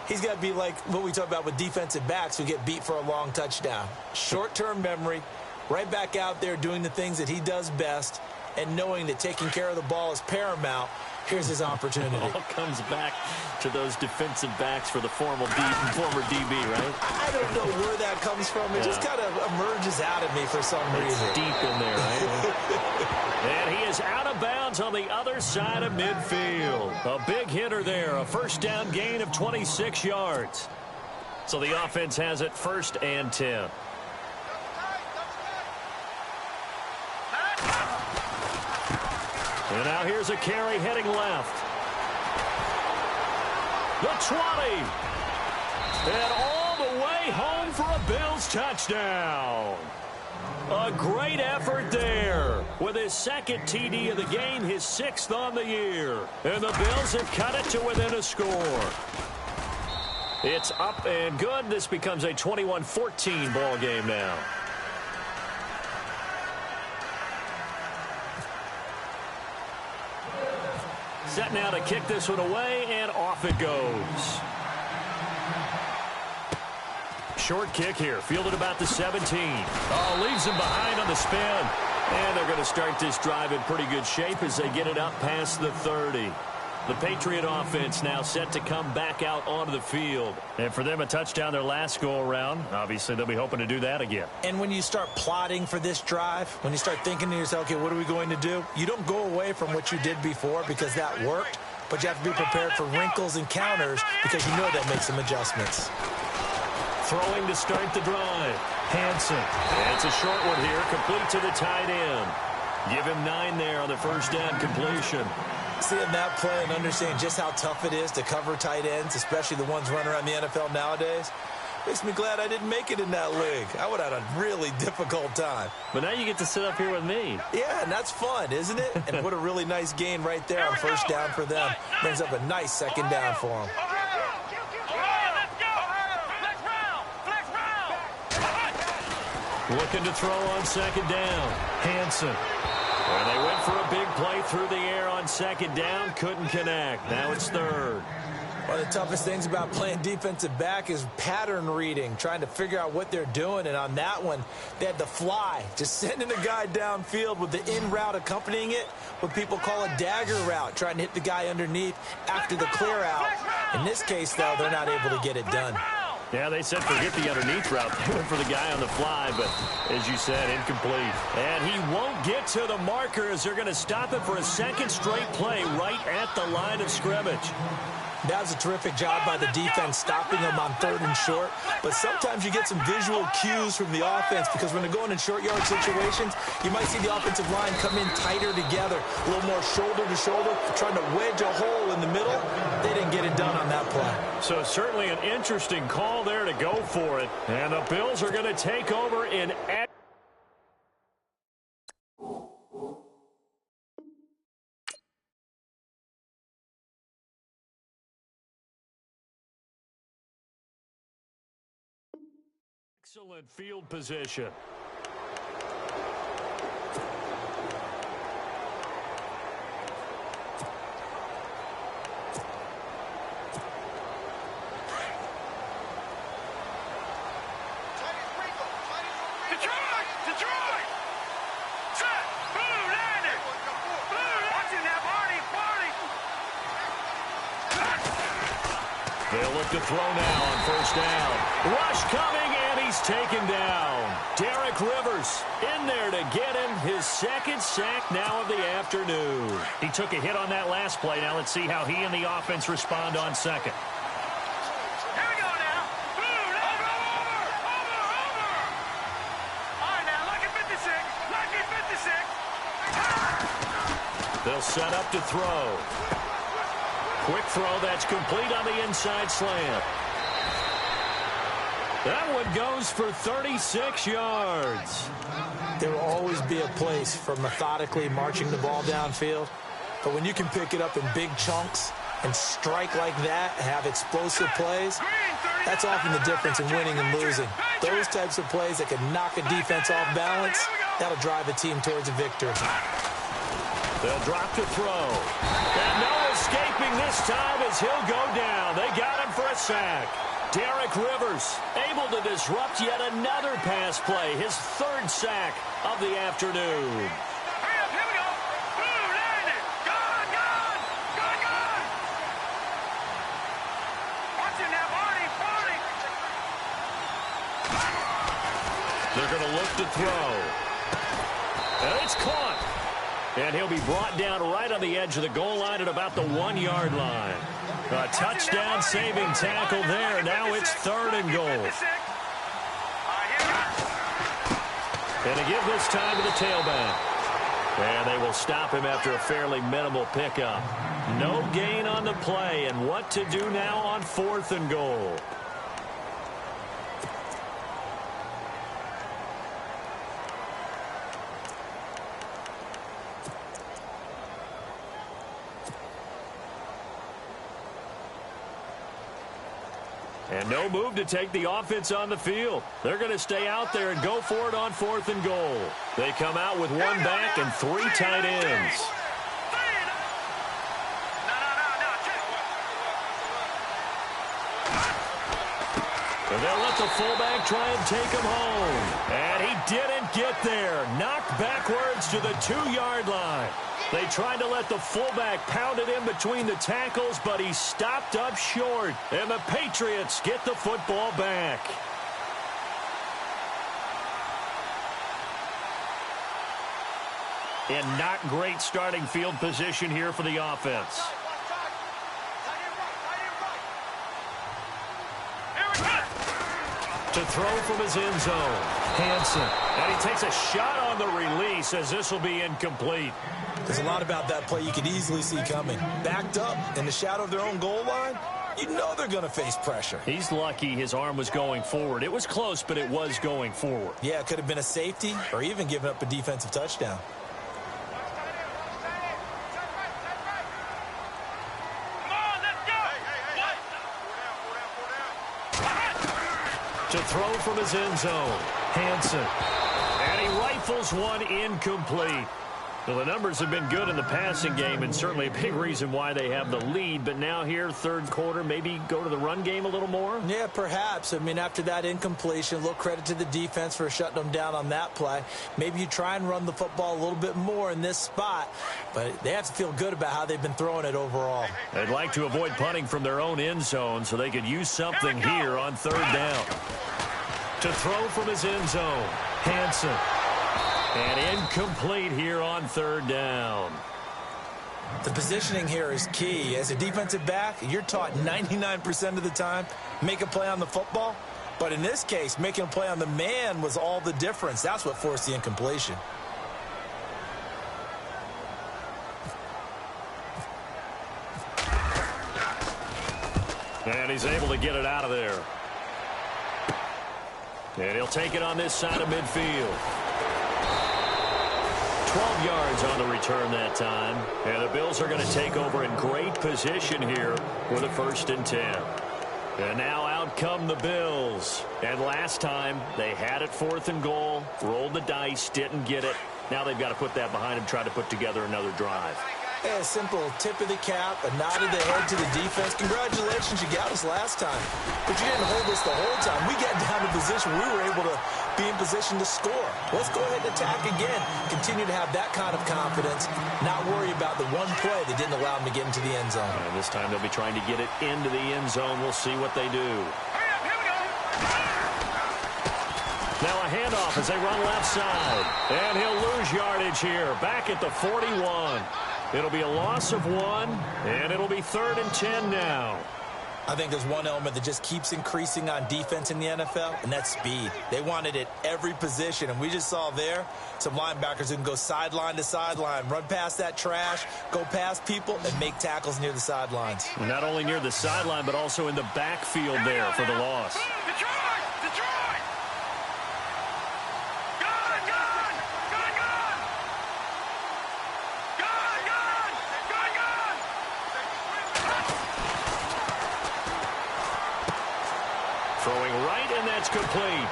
he's got to be like what we talk about with defensive backs who get beat for a long touchdown. Short-term memory, right back out there doing the things that he does best, and knowing that taking care of the ball is paramount. Here's his opportunity. It all comes back to those defensive backs for the former DB, right? I don't know where that comes from. It just kind of emerges out of me for some reason. It's deep in there, right? And he is out of bounds on the other side of midfield. A big hitter there, a first down gain of 26 yards. So the offense has it 1st and 10. And now here's a carry heading left. The 20. And all the way home for a Bills touchdown. A great effort there. With his 2nd TD of the game, his 6th on the year. And the Bills have cut it to within a score. It's up and good. This becomes a 21-14 ball game now. Set now to kick this one away, and off it goes. Short kick here, fielded about the 17. Oh, leaves him behind on the spin. And they're going to start this drive in pretty good shape as they get it up past the 30. The Patriot offense now set to come back out onto the field. And for them, a touchdown their last go-around. Obviously, they'll be hoping to do that again. And when you start plotting for this drive, when you start thinking to yourself, okay, what are we going to do? You don't go away from what you did before because that worked, but you have to be prepared for wrinkles and counters because you know that makes some adjustments. Throwing to start the drive. Hansen. And it's a short one here, complete to the tight end. Give him 9 there on the first down completion. Seeing that play and understanding just how tough it is to cover tight ends, especially the ones running around the NFL nowadays, makes me glad I didn't make it in that league. I would have had a really difficult time. But now you get to sit up here with me. Yeah, and that's fun, isn't it? And what a really nice gain right there on first down for them. Brings up a nice second down for them. Looking to throw on second down. Hansen. And they went for a big play through the air on second down. Couldn't connect. Now it's 3rd. One of the toughest things about playing defensive back is pattern reading, trying to figure out what they're doing. And on that one, they had to fly, just sending a guy downfield with the in route accompanying it, what people call a dagger route, trying to hit the guy underneath after the clear out. In this case, though, they're not able to get it done. Yeah, they said forget the underneath route. They went for the guy on the fly, but as you said, incomplete. And he won't get to the marker as they're going to stop it for a 2nd straight play right at the line of scrimmage. That was a terrific job by the defense stopping them on 3rd and short. But sometimes you get some visual cues from the offense because when they're going in short yard situations, you might see the offensive line come in tighter together, a little more shoulder to shoulder, trying to wedge a hole in the middle. They didn't get it done on that play. So certainly an interesting call there to go for it. And the Bills are going to take over in excellent field position. Detroit! Set! Blue landed! Blue watching that party! They'll look to throw now on 1st down. Rush coming, and he's taken down. Derek Rivers in there to get him his 2nd sack now of the afternoon. He took a hit on that last play. Now let's see how he and the offense respond on 2nd. Here we go now. Blue, over. All right, now, lucky 56. Lucky 56. They'll set up to throw. Quick throw that's complete on the inside slant. That one goes for 36 yards. There will always be a place for methodically marching the ball downfield. But when you can pick it up in big chunks and strike like that, have explosive plays, that's often the difference in winning and losing. Those types of plays that can knock a defense off balance, that'll drive a team towards a victory. They'll drop to throw. And no escaping this time as he'll go down. They got him for a sack. Derek Rivers able to disrupt yet another pass play. His 3rd sack of the afternoon. Hurry up, here we go. Blue landed. Gone. Watching that party. They're going to look to throw. And it's caught. And he'll be brought down right on the edge of the goal line at about the 1-yard line. A touchdown-saving tackle there. Now it's 3rd and goal. And a give this time to the tailback. And they will stop him after a fairly minimal pickup. No gain on the play. And what to do now on 4th and goal? And no move to take the offense on the field. They're going to stay out there and go for it on 4th and goal. They come out with 1 back and 3 tight ends. And they'll let the fullback try and take him home. And he didn't get there. Knocked backwards to the 2-yard line. They tried to let the fullback pound it in between the tackles, but he stopped up short. And the Patriots get the football back. And not great starting field position here for the offense. To throw from his end zone. Hansen. And he takes a shot on the release as this will be incomplete. There's a lot about that play you could easily see coming. Backed up in the shadow of their own goal line, you know they're going to face pressure. He's lucky his arm was going forward. It was close, but it was going forward. Yeah, it could have been a safety or even given up a defensive touchdown. To throw from his end zone. Hansen. And he rifles one incomplete. Well, the numbers have been good in the passing game and certainly a big reason why they have the lead. But now here, 3rd quarter, maybe go to the run game a little more? Yeah, perhaps. I mean, after that incompletion, a little credit to the defense for shutting them down on that play. Maybe you try and run the football a little bit more in this spot. But they have to feel good about how they've been throwing it overall. They'd like to avoid punting from their own end zone so they could use something here on 3rd down. To throw from his end zone. Hansen. And incomplete here on 3rd down. The positioning here is key. As a defensive back, you're taught 99% of the time, make a play on the football. But in this case, making a play on the man was all the difference. That's what forced the incompletion. And he's able to get it out of there. And he'll take it on this side of midfield. 12 yards on the return that time. And the Bills are going to take over in great position here with a 1st and 10. And now out come the Bills. And last time they had it 4th and goal, rolled the dice, didn't get it. Now they've got to put that behind them, try to put together another drive. Yeah, a simple tip of the cap, a nod of the head to the defense. Congratulations, you got us last time. But you didn't hold us the whole time. We got down to position. We were able to be in position to score. Let's go ahead and attack again. Continue to have that kind of confidence. Not worry about the one play that didn't allow them to get into the end zone. And this time they'll be trying to get it into the end zone. We'll see what they do. Now a handoff as they run left side. And he'll lose yardage here. Back at the 41. It'll be a loss of 1, and it'll be 3rd and 10 now. I think there's one element that just keeps increasing on defense in the NFL, and that's speed. They want it at every position, and we just saw there some linebackers who can go sideline to sideline, run past that trash, go past people, and make tackles near the sidelines. Well, not only near the sideline, but also in the backfield there for the loss. Throwing right, and that's complete.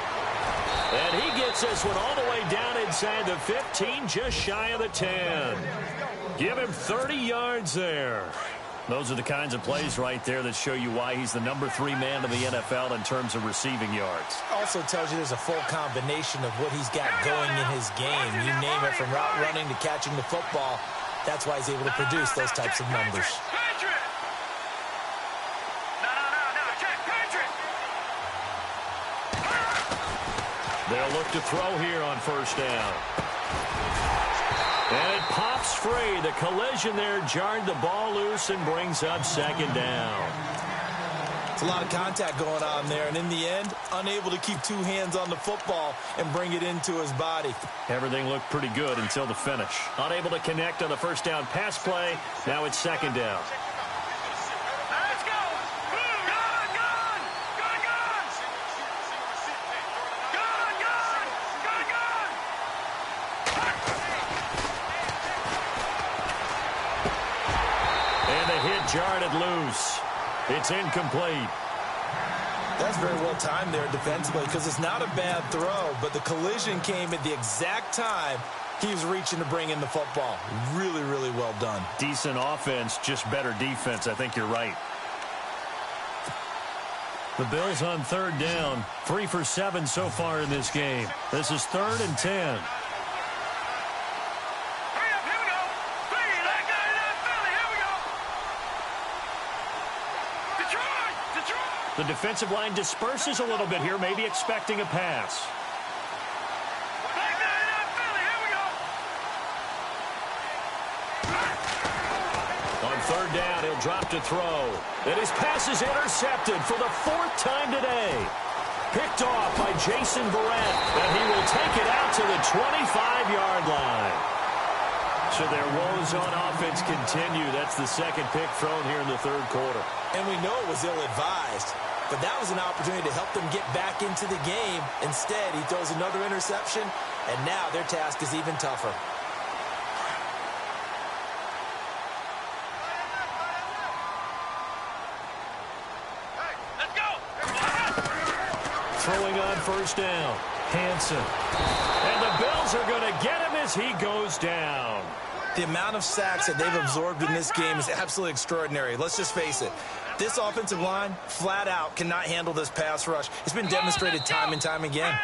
And he gets this one all the way down inside the 15, just shy of the 10. Give him 30 yards there. Those are the kinds of plays right there that show you why he's the number 3 man in the NFL in terms of receiving yards. Also tells you there's a full combination of what he's got going in his game. You name it, from route running to catching the football. That's why he's able to produce those types of numbers. They'll look to throw here on 1st down. And it pops free. The collision there jarred the ball loose and brings up 2nd down. It's a lot of contact going on there, and in the end, unable to keep 2 hands on the football and bring it into his body. Everything looked pretty good until the finish. Unable to connect on the 1st down pass play. Now it's 2nd down. Jarred it loose. It's incomplete. That's very well timed there defensively, because it's not a bad throw, but the collision came at the exact time he was reaching to bring in the football. Really, really well done. Decent offense, just better defense. I think you're right. The Bills on 3rd down. 3 for 7 so far in this game. This is 3rd and 10. The defensive line disperses a little bit here, maybe expecting a pass. On 3rd down, he'll drop to throw. And his pass is intercepted for the 4th time today. Picked off by Jason Verrett, and he will take it out to the 25-yard line. So their woes on offense continue. That's the 2nd pick thrown here in the 3rd quarter. And we know it was ill-advised, but that was an opportunity to help them get back into the game. Instead, he throws another interception, and now their task is even tougher. Hey, let's go! Throwing on 1st down, Hansen. And the Bills are going to get him as he goes down. The amount of sacks that they've absorbed in this game is absolutely extraordinary. Let's just face it. This offensive line, flat out, cannot handle this pass rush. It's been demonstrated time and time again.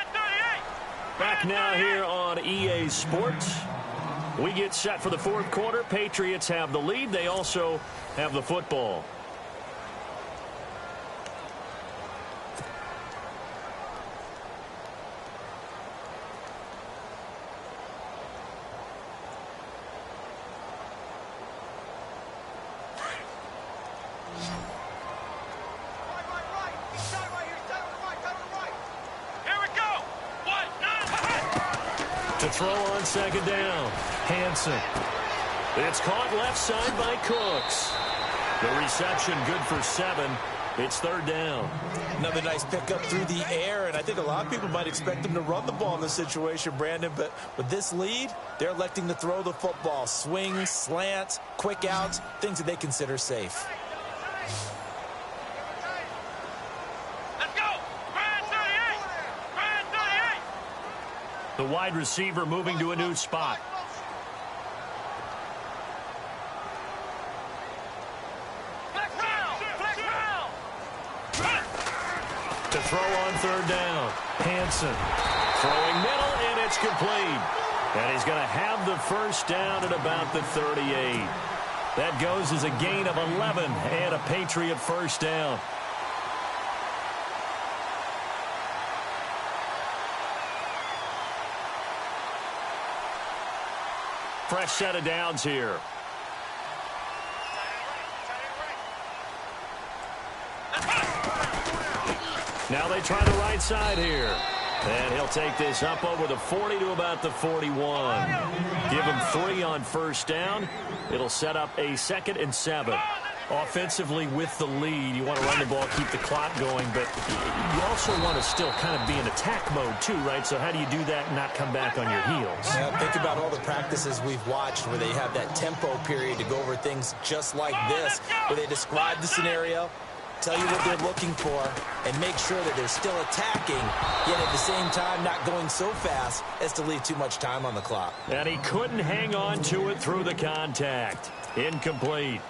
Back now here on EA Sports. We get set for the 4th quarter. Patriots have the lead. They also have the football. To throw on second down. Hansen. It's caught left side by Cooks. The reception good for 7. It's third down. Another nice pickup through the air, and I think a lot of people might expect them to run the ball in this situation, Brandon, but with this lead, they're electing to throw the football. Swings, slants, quick outs, things that they consider safe. Let's go! Brand 38! Brand 38! The wide receiver moving to a new spot. To throw on third down. Hansen throwing middle, and it's complete. And he's going to have the first down at about the 38. That goes as a gain of 11 and a Patriot first down. Fresh set of downs here. Now they try the right side here. And he'll take this up over the 40 to about the 41. Give him 3 on first down. It'll set up a 2nd and 7. Offensively with the lead, you want to run the ball, keep the clock going, but you also want to still kind of be in attack mode too, right? So how do you do that and not come back on your heels? Yeah, think about all the practices we've watched where they have that tempo period to go over things just like this, where they describe the scenario, tell you what they're looking for, and make sure that they're still attacking, yet at the same time not going so fast as to leave too much time on the clock. And he couldn't hang on to it through the contact. Incomplete.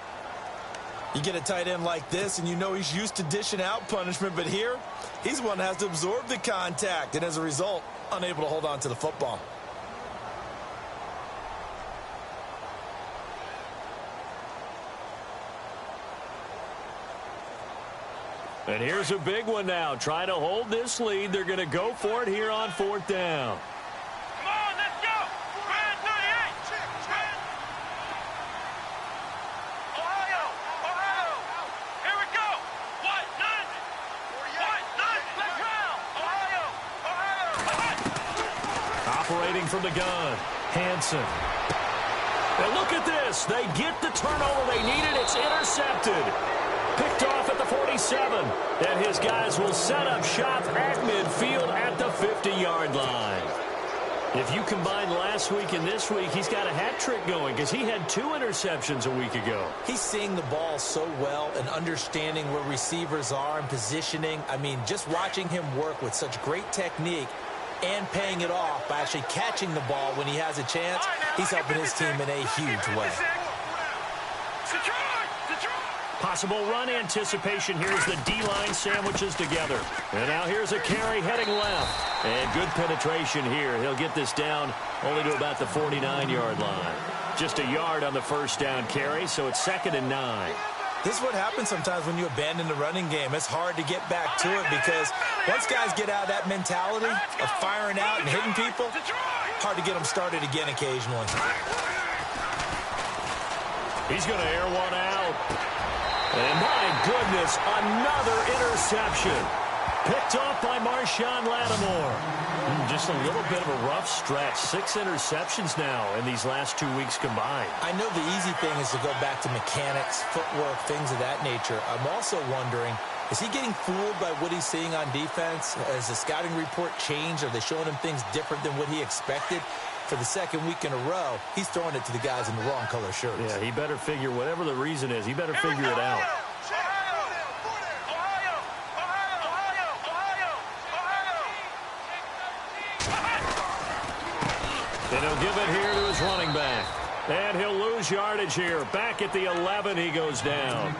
You get a tight end like this, and you know he's used to dishing out punishment, but here, he's the one that has to absorb the contact, and as a result, unable to hold on to the football. And here's a big one now. Trying to hold this lead. They're going to go for it here on 4th down. Come on, let's go! Brand 38! Ohio! Ohio! Here we go! White, none! White, none! Let's round! Ohio! Ohio! Operating from the gun. Hansen. And look at this. They get the turnover they needed. It's intercepted. Picked off at the 47. And his guys will set up shop at midfield at the 50-yard line. If you combine last week and this week, he's got a hat trick going because he had 2 interceptions a week ago. He's seeing the ball so well and understanding where receivers are and positioning. I mean, just watching him work with such great technique and paying it off by actually catching the ball when he has a chance, he's helping his team in a huge way. Possible run anticipation. Here's the D-line sandwiches together. And now here's a carry heading left. And good penetration here. He'll get this down only to about the 49-yard line. Just a yard on the first down carry, so it's 2nd and 9. This is what happens sometimes when you abandon the running game. It's hard to get back to it because once guys get out of that mentality of firing out and hitting people, hard to get them started again occasionally. He's going to air one out. And my goodness, another interception. Picked off by Marshawn Lattimore. Just a little bit of a rough stretch. 6 interceptions now in these last 2 weeks combined. I know the easy thing is to go back to mechanics, footwork, things of that nature. I'm also wondering, is he getting fooled by what he's seeing on defense? Has the scouting report changed? Are they showing him things different than what he expected? For the 2nd week in a row, he's throwing it to the guys in the wrong color shirts. Yeah, he better figure, whatever the reason is, he better figure it out. And he'll give it here to his running back. And he'll lose yardage here. Back at the 11, he goes down.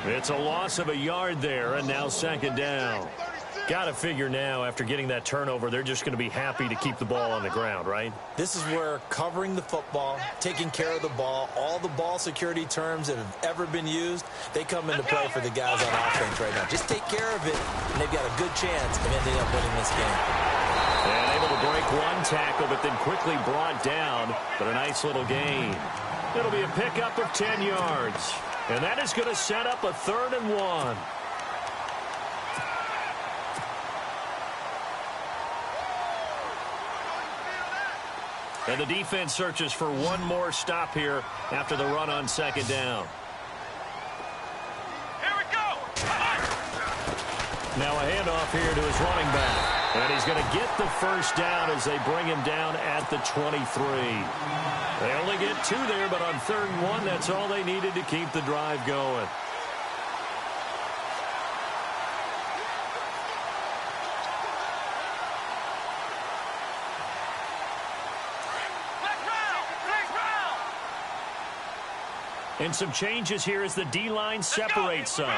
It's a loss of a yard there, and now 2nd down. Got to figure now, after getting that turnover, they're just going to be happy to keep the ball on the ground, right? This is where covering the football, taking care of the ball, all the ball security terms that have ever been used, they come into play for the guys on offense right now. Just take care of it, and they've got a good chance of ending up winning this game. And able to break one tackle, but then quickly brought down, but a nice little gain. It'll be a pickup of 10 yards, and that is going to set up a 3rd and 1. And the defense searches for one more stop here after the run on second down. Here we go. Now a handoff here to his running back. And he's going to get the first down as they bring him down at the 23. They only get 2 there, but on 3rd and 1, that's all they needed to keep the drive going. And some changes here as the D-line separates some.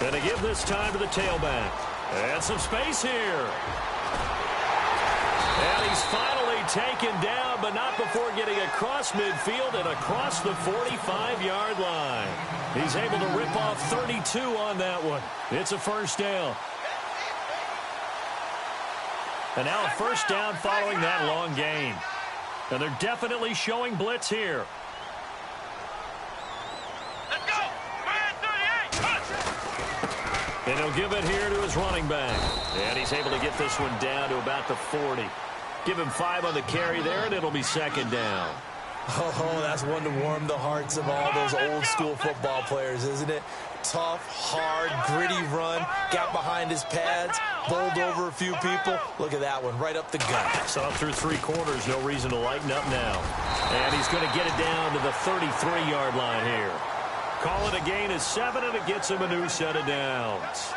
And they give this time to the tailback. And some space here. And he's finally taken down, but not before getting across midfield and across the 45-yard line. He's able to rip off 32 on that one. It's a first down. And now a first down following that long gain. And they're definitely showing blitz here. And he'll give it here to his running back. And he's able to get this one down to about the 40. Give him 5 on the carry there, and it'll be second down. Oh, that's one to warm the hearts of all those old-school football players, isn't it? Tough, hard, gritty run. Got behind his pads, bowled over a few people. Look at that one, right up the gut. So up through 3 quarters, no reason to lighten up now. And he's going to get it down to the 33-yard line here. Call it a gain of 7, and it gets him a new set of downs.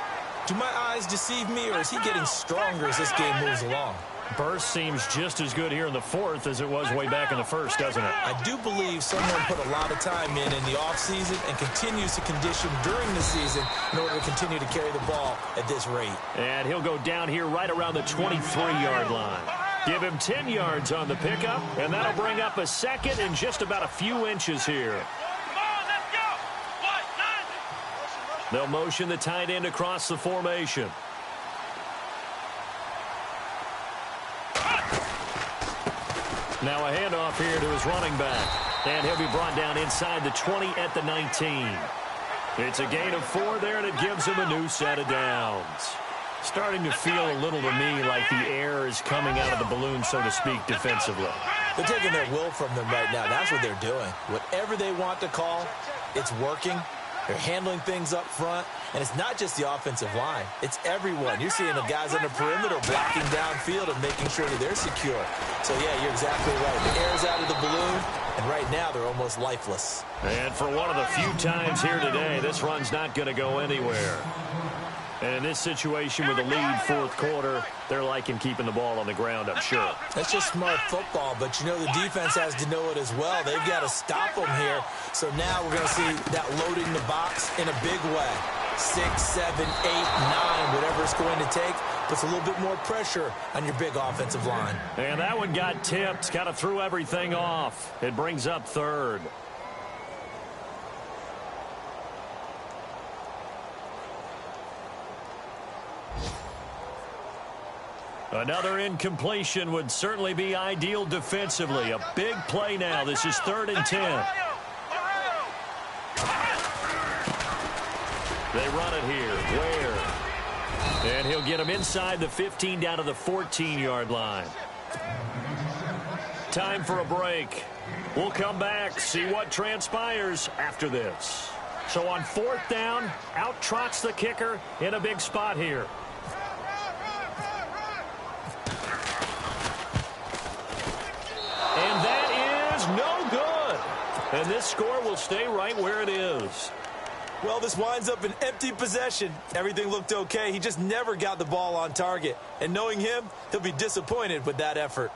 Do my eyes deceive me, or is he getting stronger as this game moves along? Burst seems just as good here in the 4th as it was way back in the 1st, doesn't it? I do believe someone put a lot of time in the offseason and continues to condition during the season in order to continue to carry the ball at this rate. And he'll go down here right around the 23-yard line. Give him 10 yards on the pickup, and that'll bring up a second and just about a few inches here. They'll motion the tight end across the formation. Now a handoff here to his running back. And he'll be brought down inside the 20 at the 19. It's a gain of 4 there, and it gives him a new set of downs. Starting to feel a little to me like the air is coming out of the balloon, so to speak, defensively. They're taking their will from them right now. That's what they're doing. Whatever they want to call, it's working. They're handling things up front, and it's not just the offensive line. It's everyone. You're seeing the guys on the perimeter blocking downfield and making sure that they're secure. So, yeah, you're exactly right. The air's out of the balloon, and right now they're almost lifeless. And for one of the few times here today, this run's not going to go anywhere. And in this situation with a lead 4th quarter, they're liking keeping the ball on the ground, I'm sure. That's just smart football, but you know the defense has to know it as well. They've got to stop them here. So now we're going to see that loading the box in a big way. 6, 7, 8, 9, whatever it's going to take, puts a little bit more pressure on your big offensive line. And that one got tipped, kind of threw everything off. It brings up 3rd. Another incompletion would certainly be ideal defensively. A big play now. This is 3rd and 10. They run it here. Ware. And he'll get him inside the 15 down to the 14-yard line. Time for a break. We'll come back, see what transpires after this. So on 4th down, out trots the kicker in a big spot here. And that is no good. And this score will stay right where it is. Well, this winds up an empty possession. Everything looked okay. He just never got the ball on target. And knowing him, he'll be disappointed with that effort.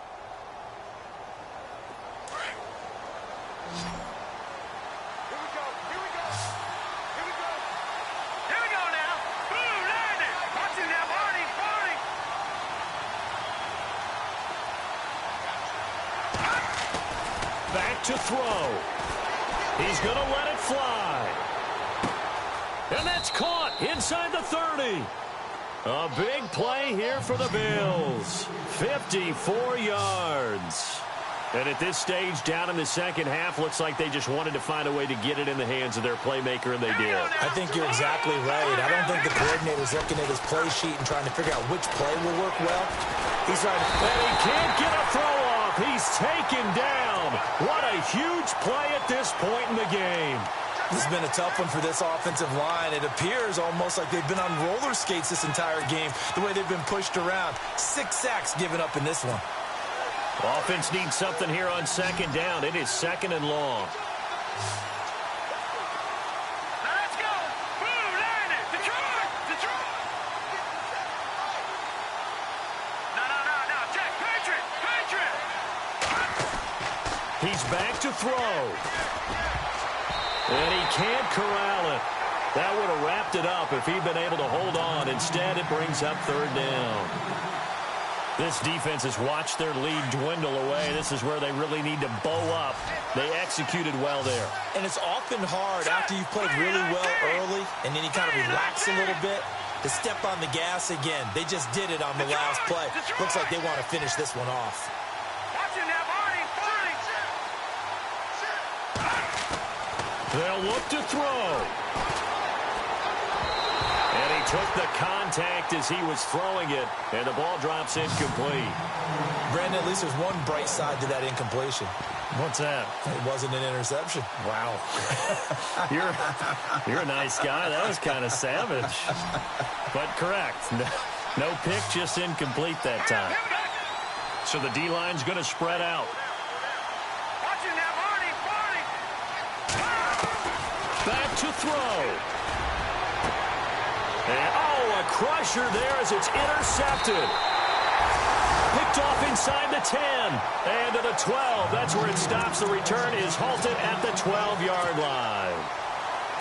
Back to throw. He's going to let it fly. And that's caught inside the 30. A big play here for the Bills. 54 yards. And at this stage, down in the second half, looks like they just wanted to find a way to get it in the hands of their playmaker, and they did. I think you're exactly right. I don't think the coordinator's looking at his play sheet and trying to figure out which play will work well. He's trying to... And he can't get a throw off. He's taken down. What a huge play at this point in the game. This has been a tough one for this offensive line. It appears almost like they've been on roller skates this entire game, the way they've been pushed around. 6 sacks given up in this one. Offense needs something here on second down. It is second and long. Now let's go. Boom, line it. Detroit. No. Jack, Patriot. He's back to throw. And he can't corral it. That would have wrapped it up if he'd been able to hold on. Instead, it brings up third down. This defense has watched their lead dwindle away. This is where they really need to bow up. They executed well there. And it's often hard after you've played really well early and then you kind of relax a little bit to step on the gas again. They just did it on the last play. Looks like they want to finish this one off. They'll look to throw. And he took the contact as he was throwing it, and the ball drops incomplete. Brandon, at least there's one bright side to that incompletion. What's that? It wasn't an interception. Wow. You're a nice guy. That was kind of savage. But correct. No pick, just incomplete that time. So the D-line's going to spread out. Back to throw. And, a crusher there as it's intercepted. Picked off inside the 10. And to the 12. That's where it stops. The return is halted at the 12-yard line.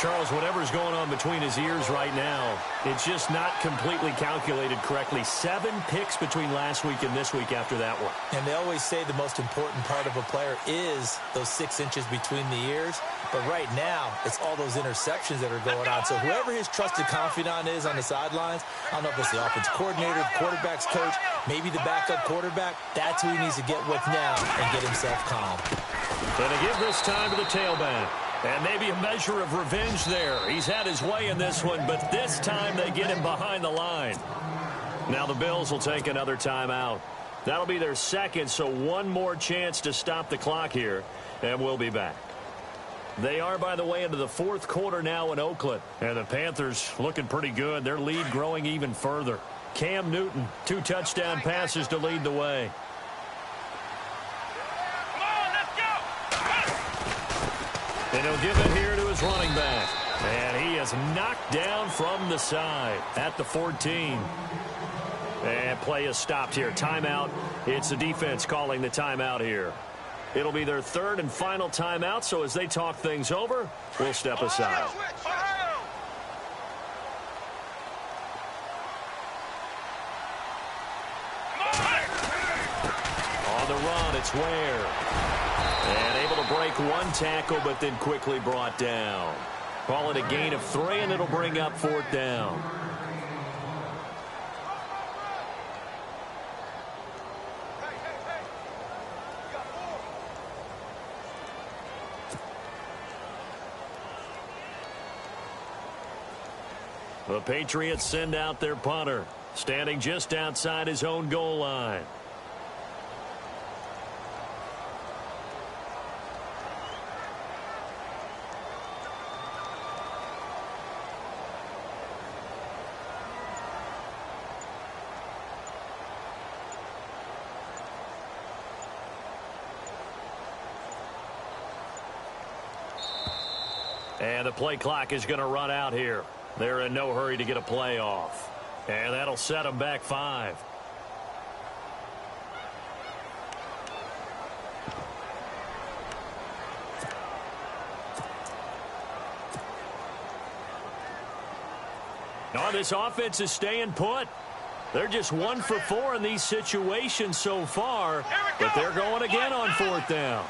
Charles, whatever's going on between his ears right now, it's just not completely calculated correctly. 7 picks between last week and this week after that one. And they always say the most important part of a player is those 6 inches between the ears. But right now, it's all those interceptions that are going on. So whoever his trusted confidant is on the sidelines, I don't know if it's the offensive coordinator, the quarterback's coach, maybe the backup quarterback, that's who he needs to get with now and get himself calm. And to give this time to the tailback. And maybe a measure of revenge there. He's had his way in this one, but this time they get him behind the line. Now the Bills will take another timeout. That'll be their second, so one more chance to stop the clock here, and we'll be back. They are, by the way, into the fourth quarter now in Oakland. And the Panthers looking pretty good. Their lead growing even further. Cam Newton, 2 touchdown passes to lead the way. And he'll give it here to his running back. And he is knocked down from the side at the 14. And play is stopped here. Timeout. It's the defense calling the timeout here. It'll be their third and final timeout, so as they talk things over, we'll step aside. On the run, it's Ware. And able to break one tackle, but then quickly brought down. Call it a gain of 3, and it'll bring up 4th down. The Patriots send out their punter, standing just outside his own goal line. And the play clock is going to run out here. They're in no hurry to get a play off. And that'll set them back 5. Now this offense is staying put. They're just 1 for 4 in these situations so far, but they're going again on 4th down.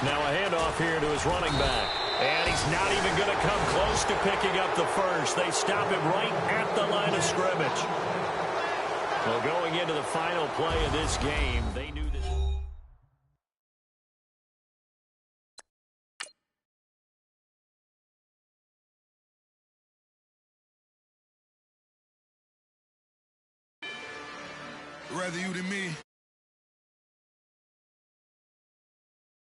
Now a handoff here to his running back. And he's not even going to come close to picking up the first. They stop him right at the line of scrimmage. Well, going into the final play of this game, they knew this. Rather you than me.